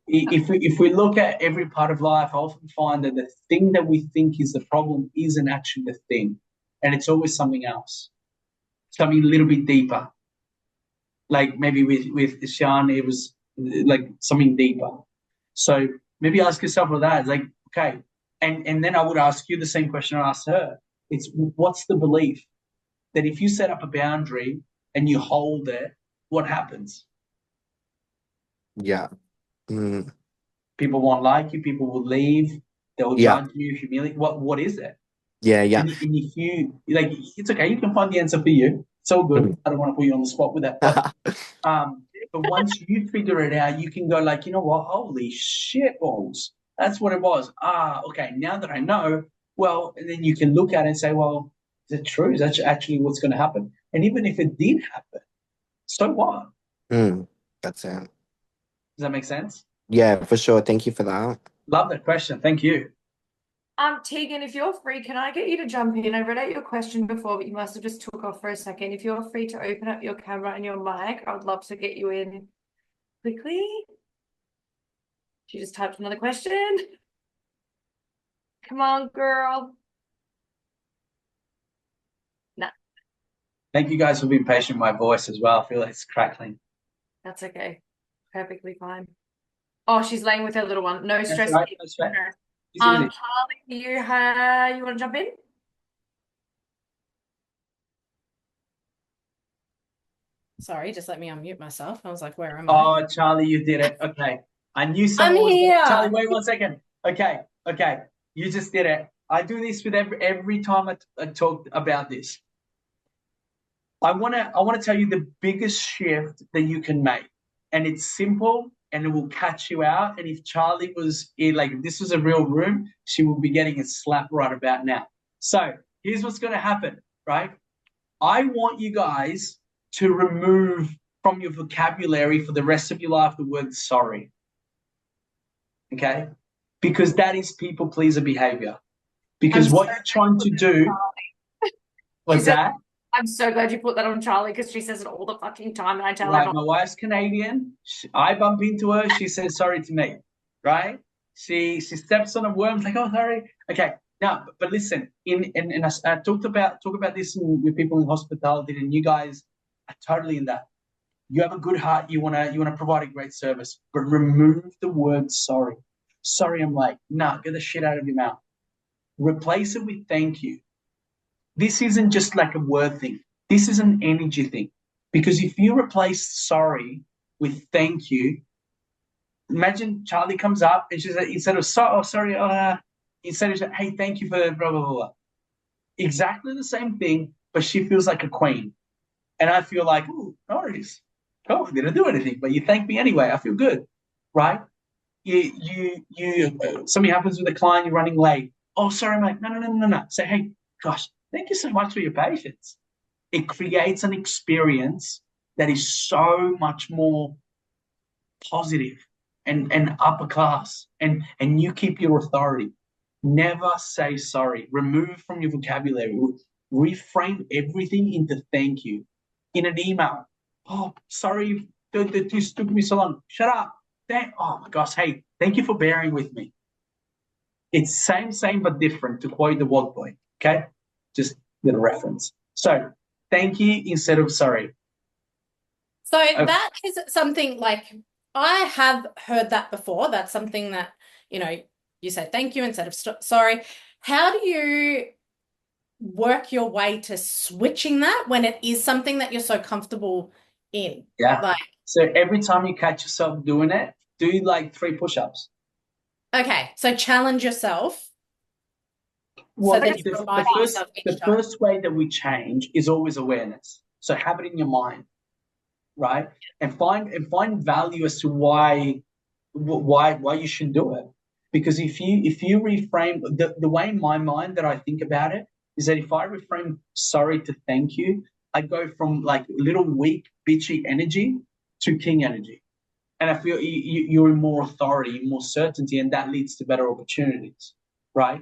If we look at every part of life, I often find that the thing that we think is the problem isn't actually the thing, and it's always something else, something a little bit deeper. Like maybe with Sean, it was like something deeper. So maybe ask yourself what that is. Like, okay, and then I would ask you the same question I asked her. It's what's the belief that if you set up a boundary and you hold it, what happens? yeah. Mm, People won't like you. People will leave. They will yeah, judge you, humiliate. What is it? yeah. And if you like, it's okay. You can find the answer for you. It's all good. Mm. I don't want to put you on the spot with that, but once you figure it out, you can go like, you know what? Holy shit balls! That's what it was. Ah, okay. Now that I know, well, and then you can look at it and say, well, is it true? Is that actually what's going to happen? And even if it did happen, so what? Mm, that's it. Does that make sense? Yeah, for sure. Thank you for that. Love that question. Thank you. Tegan, if you're free, can I get you to jump in? I read out your question before, but you must have just took off for a second. If you're free to open up your camera and your mic, I would love to get you in quickly. She just typed another question. Come on, girl. Nah, Thank you guys for being patient with my voice as well. I feel like it's crackling. that's okay. Perfectly fine. Oh, she's laying with her little one. No That's stress. right. That's right. Easy, easy. Harley, you want to jump in? Sorry, just let me unmute myself. I was like, where am I? Oh, Charlie, you did it. Okay. I knew someone I'm was here. Charlie, wait 1 second. Okay. You just did it. I do this with every time I talk about this. I wanna tell you the biggest shift that you can make. And it's simple and it will catch you out. And if Charlie was in, like, if this was a real room, she would be getting a slap right about now. So here's what's gonna happen, right? I want you guys to remove from your vocabulary for the rest of your life the word sorry. Okay? Because that is people pleaser behavior. Because what you're trying to do, what's that? I'm so glad you put that on Charlie because she says it all the fucking time, and I tell her Right, not. my wife's Canadian. I bump into her. She says sorry to me. Right? She steps on a worm. Like, oh, sorry. Okay. Now, but listen. And I talk about this with people in hospitality, and you guys are totally in that. You have a good heart. You wanna provide a great service, but remove the word sorry. Sorry, I'm late. Nah, get the shit out of your mouth. Replace it with thank you. This isn't just like a word thing. This is an energy thing. Because if you replace sorry with thank you, imagine Charlie comes up and she's like, instead of sorry, instead of hey, thank you for blah blah blah. Exactly the same thing, but she feels like a queen, and I feel like, oh, no worries. Oh, I didn't do anything, but you thank me anyway. I feel good, right? Something happens with a client, you're running late. Oh, sorry, mate. No. Say, hey, gosh, thank you so much for your patience. It creates an experience that is so much more positive and upper class, and you keep your authority. Never say sorry. Remove from your vocabulary. Reframe everything into thank you. In an email, oh, sorry that this took me so long. Shut up. Oh my gosh, hey, thank you for bearing with me. It's same but different, to quote the Walt Boy. Okay, just little reference. So thank you instead of sorry. So Uh, that is something like I have heard that before. That's something that, you say thank you instead of sorry. How do you work your way to switching that when it is something that you're so comfortable in? yeah. Like, So every time you catch yourself doing it, do like 3 push-ups. okay, so challenge yourself Well, so that you remind yourself the each time. first way that we change is always awareness. So have it in your mind, right? And find value as to why you should do it. Because if you reframe the way in my mind that I think about it is that if I reframe sorry to thank you, I go from like little weak bitchy energy to king energy. And I feel you're in more authority, more certainty, and that leads to better opportunities, right?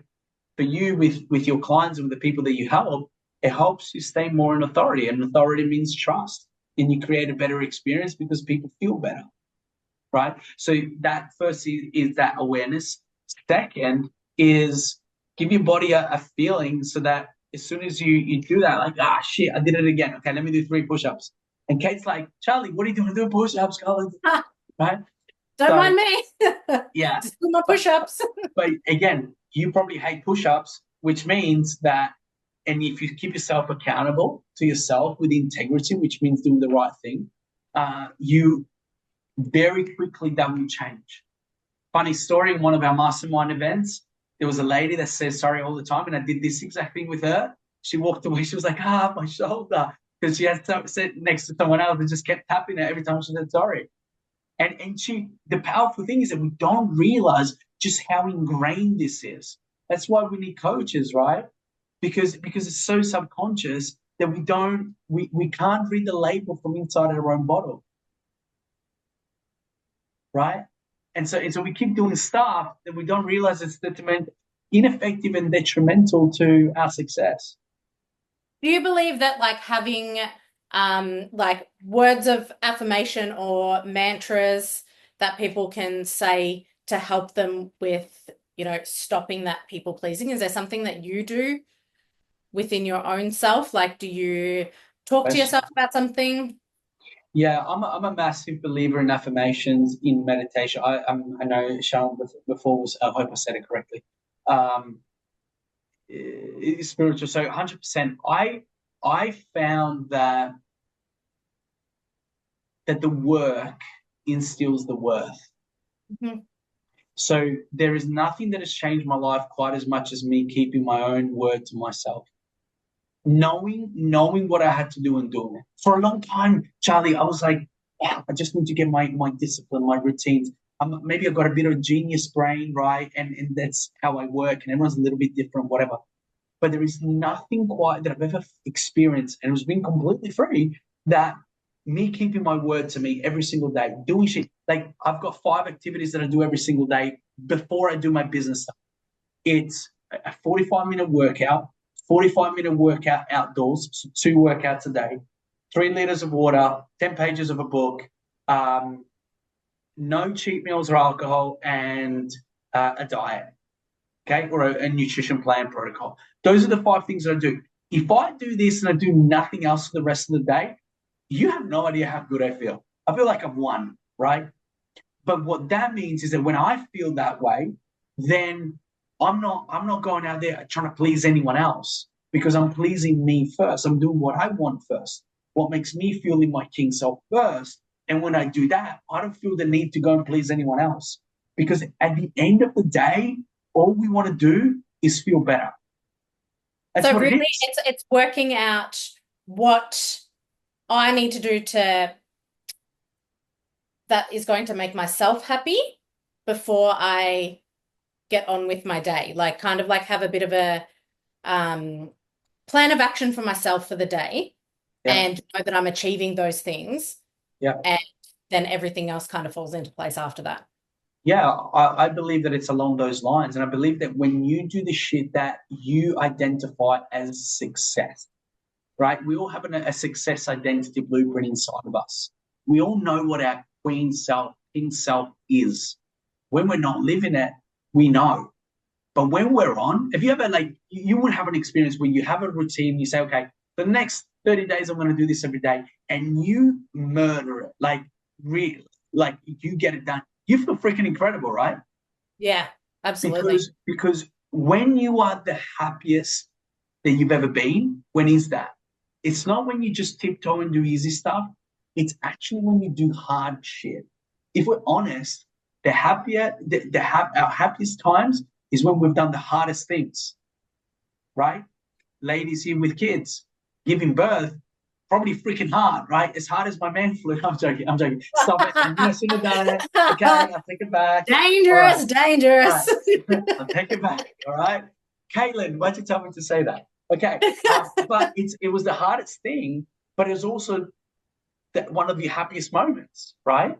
For you, with your clients and with the people that you help, it helps you stay more in authority, and authority means trust, and you create a better experience because people feel better, right? So that first is that awareness. Second is give your body a feeling so that as soon as you do that, like, shit, I did it again. Okay, let me do 3 push-ups. And Kate's like, Charlie, what are you doing? Do push-ups, Carlo? Right? Don't So, mind me. yeah. Just do my push-ups. But again, you probably hate push-ups, which means that, and if you keep yourself accountable to yourself with integrity, which means doing the right thing, you very quickly that will change. Funny story, in one of our mastermind events, there was a lady that says sorry all the time, and I did this exact thing with her. She walked away, she was like, my shoulder, because she had to sit next to someone else and just kept tapping her every time she said sorry. And the powerful thing is that we don't realize just how ingrained this is. That's why we need coaches, right? Because it's so subconscious that we can't read the label from inside our own bottle, right? And so we keep doing stuff that we don't realize it's ineffective and detrimental to our success. Do you believe that like having like words of affirmation or mantras that people can say to help them with, stopping that people pleasing? Is there something that you do within your own self? Like, do you talk to yourself about something? Yeah, I'm a massive believer in affirmations, in meditation. I know Sharon before was, I hope I said it correctly. It's spiritual, so 100%. I found that the work instills the worth. Mm-hmm. So there is nothing that has changed my life quite as much as me keeping my own word to myself. Knowing what I had to do and doing it. For a long time, Charlie, I was like, I just need to get my discipline, my routines. Maybe I've got a bit of a genius brain, right? And that's how I work, and everyone's a little bit different, whatever. But there is nothing quite that I've ever experienced, and it was been completely free, that me keeping my word to me every single day, doing shit. Like I've got 5 activities that I do every single day before I do my business stuff. It's a 45-minute workout, 45-minute workout outdoors, so 2 workouts a day, 3 liters of water, 10 pages of a book, no cheat meals or alcohol, and a diet, okay, or a nutrition plan protocol. Those are the 5 things that I do. If I do this and I do nothing else for the rest of the day, you have no idea how good I feel. I feel like I've won, right? But what that means is that when I feel that way, then I'm not going out there trying to please anyone else, because I'm pleasing me first. I'm doing what I want first, what makes me feel in my king self first. And when I do that, I don't feel the need to go and please anyone else, because at the end of the day, all we want to do is feel better. That's So what really, it is. it's working out what I need to do that is going to make myself happy before I get on with my day. Like kind of like have a bit of a plan of action for myself for the day, and know that I'm achieving those things. Yeah. And then everything else kind of falls into place after that. Yeah, I believe that it's along those lines. And I believe that when you do the shit that you identify as success, right? We all have a success identity blueprint inside of us. We all know what our queen self, king self is. When we're not living it, we know. But when we're on, if you ever you would have an experience where you have a routine, you say, okay, the next 30 days, I'm going to do this every day. And you murder it. Like, like you get it done. You feel freaking incredible, right? Yeah, absolutely. Because when you are the happiest that you've ever been, when is that? It's not when you just tiptoe and do easy stuff. It's actually when you do hard shit. If we're honest, our happiest times is when we've done the hardest things, right? Ladies here with kids, giving birth, probably freaking hard, right? As hard as my man flew. I'm joking. Stop it. I knew I shouldn't have done it. Okay, I'll take it back. Dangerous, dangerous. I'll take it back. All right. Caitlin, why'd you tell me to say that? Okay. But it was the hardest thing, but it was also one of the happiest moments, right?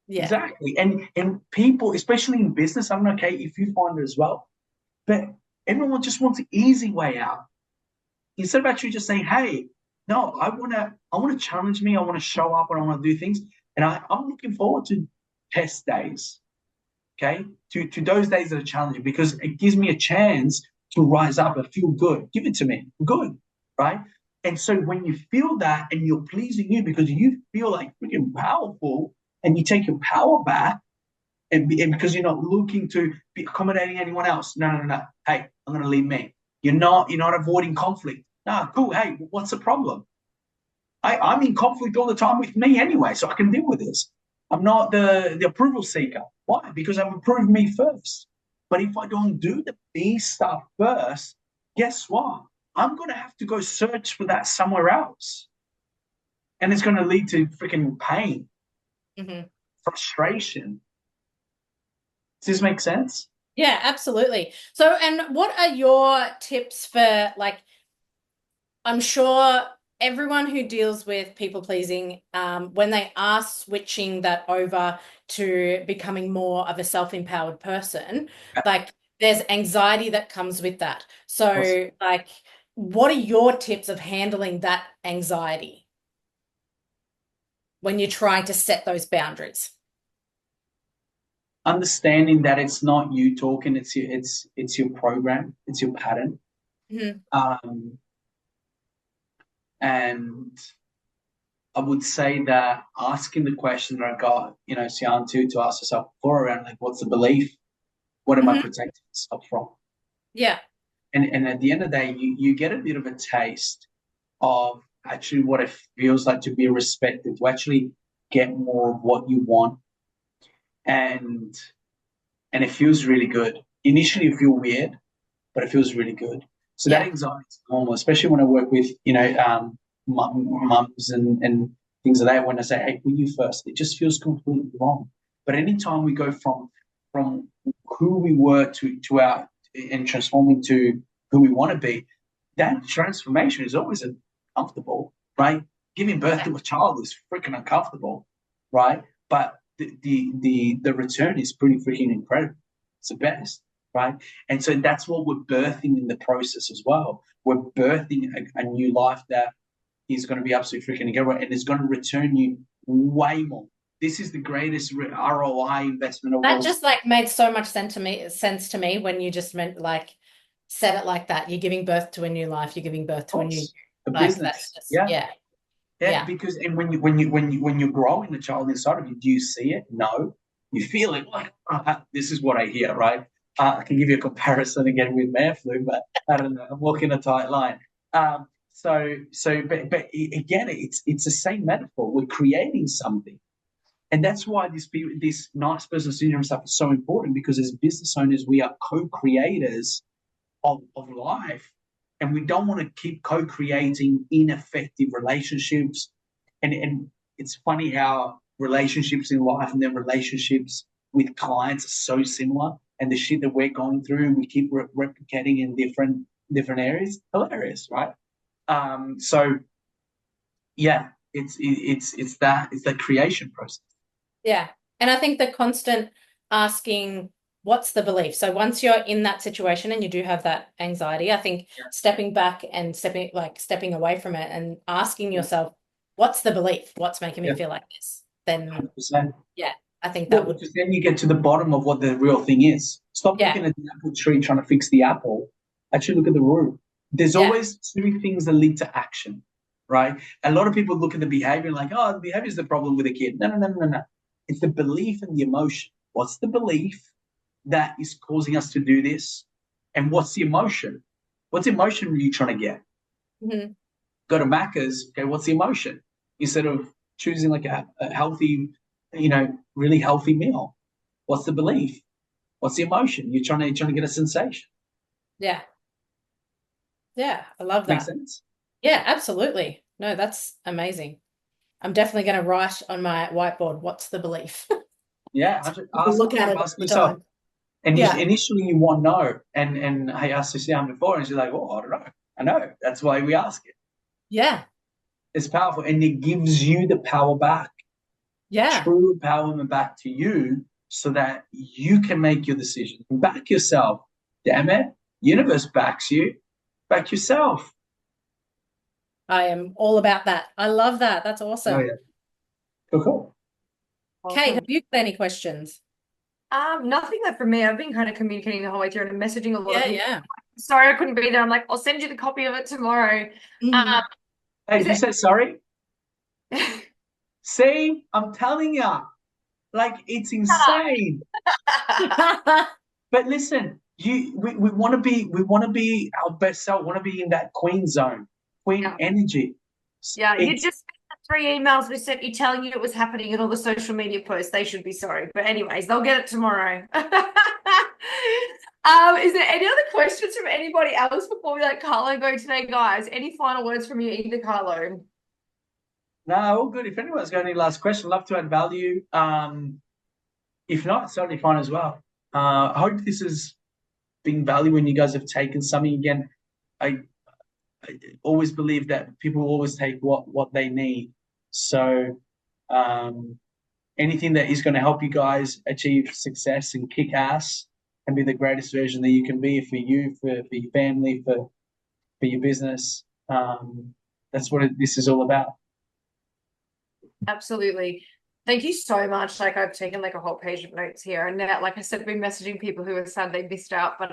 Yeah. Exactly. And people, especially in business, I don't know, Kate, if you find it as well, but everyone just wants an easy way out. Instead of actually just saying, hey, no, I wanna challenge me, I want to show up and I want to do things. And I'm looking forward to test days. Okay, to those days that are challenging, because it gives me a chance to rise up and feel good. Give it to me. Good, right? And so when you feel that and you're pleasing you because you feel like freaking powerful and you take your power back, and because you're not looking to be accommodating anyone else. No. Hey, I'm going to leave me. You're not avoiding conflict. No, cool. Hey, what's the problem? I'm in conflict all the time with me anyway, so I can deal with this. I'm not the approval seeker. Why? Because I've approved me first. But if I don't do the me stuff first, guess what? I'm going to have to go search for that somewhere else. And it's going to lead to freaking pain, frustration. Does this make sense? Yeah, absolutely. So, and what are your tips for, like, I'm sure everyone who deals with people pleasing, when they are switching that over to becoming more of a self-empowered person, like there's anxiety that comes with that. So, like, what are your tips of handling that anxiety when you're trying to set those boundaries? Understanding that it's not you talking, it's your program, it's your pattern. And I would say that asking the question that I got, Sian, to ask yourself before around, like, what's the belief? What am I protecting myself from? Yeah. And at the end of the day, you get a bit of a taste of actually what it feels like to be respected, to actually get more of what you want. And it feels really good. Initially, you feel weird, but it feels really good. So that anxiety is normal, especially when I work with, mums and things like that. When I say, hey, put you first, it just feels completely wrong. But anytime we go from who we were to our, and transforming to who we want to be, that transformation is always uncomfortable, right? Giving birth to a child is freaking uncomfortable, right? But the return is pretty freaking incredible. It's the best, right? And so that's what we're birthing in the process as well. We're birthing a new life that is going to be absolutely freaking incredible, and it's going to return you way more. This is the greatest ROI investment of all. That just like made so much sense to me when you just meant, like, said it like that. You're giving birth to a new life. You're giving birth to a new business. That's just, Yeah, because and when you're growing the child inside of you, do you see it? No, you feel it. Like, this is what I hear, right? I can give you a comparison again with man flu, but I don't know. I'm walking a tight line. But again, it's the same metaphor. We're creating something, and that's why this nice person syndrome stuff is so important, because as business owners, we are co-creators of life. And we don't want to keep co-creating ineffective relationships. And it's funny how relationships in life and then relationships with clients are so similar. And the shit that we're going through, we keep replicating in different areas. Hilarious, right? So yeah, it's that creation process. Yeah. And I think the constant asking, what's the belief? So once you're in that situation and you do have that anxiety, I think stepping back and stepping away from it and asking yourself, what's the belief? What's making me feel like this? Then 100%. I think that would. Because then you get to the bottom of what the real thing is. Stop looking at the apple tree trying to fix the apple. Actually look at the root. There's always two things that lead to action. right? A lot of people look at the behavior like, oh, the behavior is the problem with the kid. No, no, no, no, no. It's the belief and the emotion. What's the belief that is causing us to do this? And what's the emotion? What's the emotion are you trying to get? Mhm. Go to Macca's, okay, what's the emotion? Instead of choosing like a healthy, really healthy meal. What's the belief? What's the emotion? You're trying to get a sensation. Yeah. Yeah, I love Makes that. sense? Yeah, absolutely. No, that's amazing. I'm definitely going to write on my whiteboard, what's the belief? Yeah, Look at it all ask the yourself. time. And Yeah. initially you want no, and I asked Suzanne before, and she's like, "Oh, I don't know. I know. That's why we ask it. Yeah. It's powerful, and it gives you the power back, Yeah. true empowerment back to you, so that you can make your decision. Back yourself. Damn it, universe backs you. Back yourself. I am all about that. I love that. That's Oh awesome. yeah, cool. Kate, Awesome. have you got any questions? Nothing left from me. I've been kind of communicating the whole way through and messaging a lot of Yeah, people. yeah. Sorry I couldn't be there. I'm like, I'll send you the copy of it tomorrow. Mhm. Hey, Is did you it- say sorry? See, I'm telling you, like it's insane. But listen, we want to be our best self. Want to be in that queen zone, queen Yeah. energy. Yeah, you It's just the 3 emails we sent you telling you it was happening and all the social media posts. They should be sorry. But anyways, they'll get it tomorrow. Is there any other questions from anybody else before we let Carlo go today, guys? Any final words from you, either Carlo? no, all good. If anyone's got any last question, love to add value. If not, certainly fine as well. I hope this has been value when you guys have taken something again. I, I always believe that people always take what they need. So anything that is going to help you guys achieve success and kick ass and be the greatest version that you can be for you, for your family, for your business. That's what this is all about. Absolutely. Thank you so much. Like I've taken like a whole page of notes here, and now, like I said, I've been messaging people who are sad they missed out. But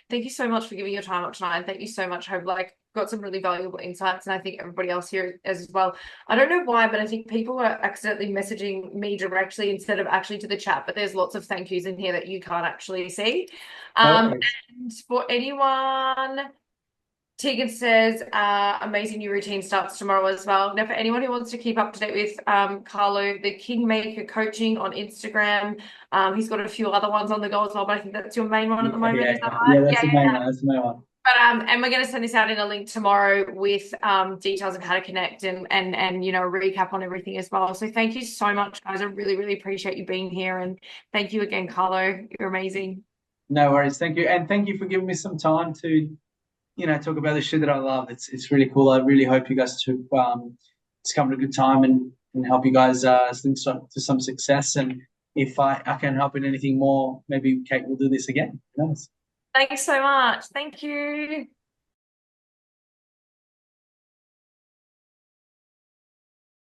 thank you so much for giving your time up tonight. Thank you so much. I've like got some really valuable insights, and I think everybody else here as well. I don't know why, but I think people are accidentally messaging me directly instead of actually to the chat. But there's lots of thank yous in here that you can't actually see. No And for anyone. Tegan says, amazing new routine starts tomorrow as well. Now, for anyone who wants to keep up to date with Carlo, the Kingmaker Coaching on Instagram, he's got a few other ones on the go as well, but I think that's your main one at the moment. Is that right? That's the main one. That's the main one. But and we're going to send this out in a link tomorrow with details of how to connect and a recap on everything as well. So thank you so much, guys. I really, really appreciate you being here, and thank you again, Carlo. You're amazing. No worries. Thank you, and thank you for giving me some time to talk about the shit that I love. It's really cool. I really hope you guys took it's come at a good time and help you guys to some success. And if I can help in anything more, maybe Kate will do this again. Who knows? Thanks so much. Thank you.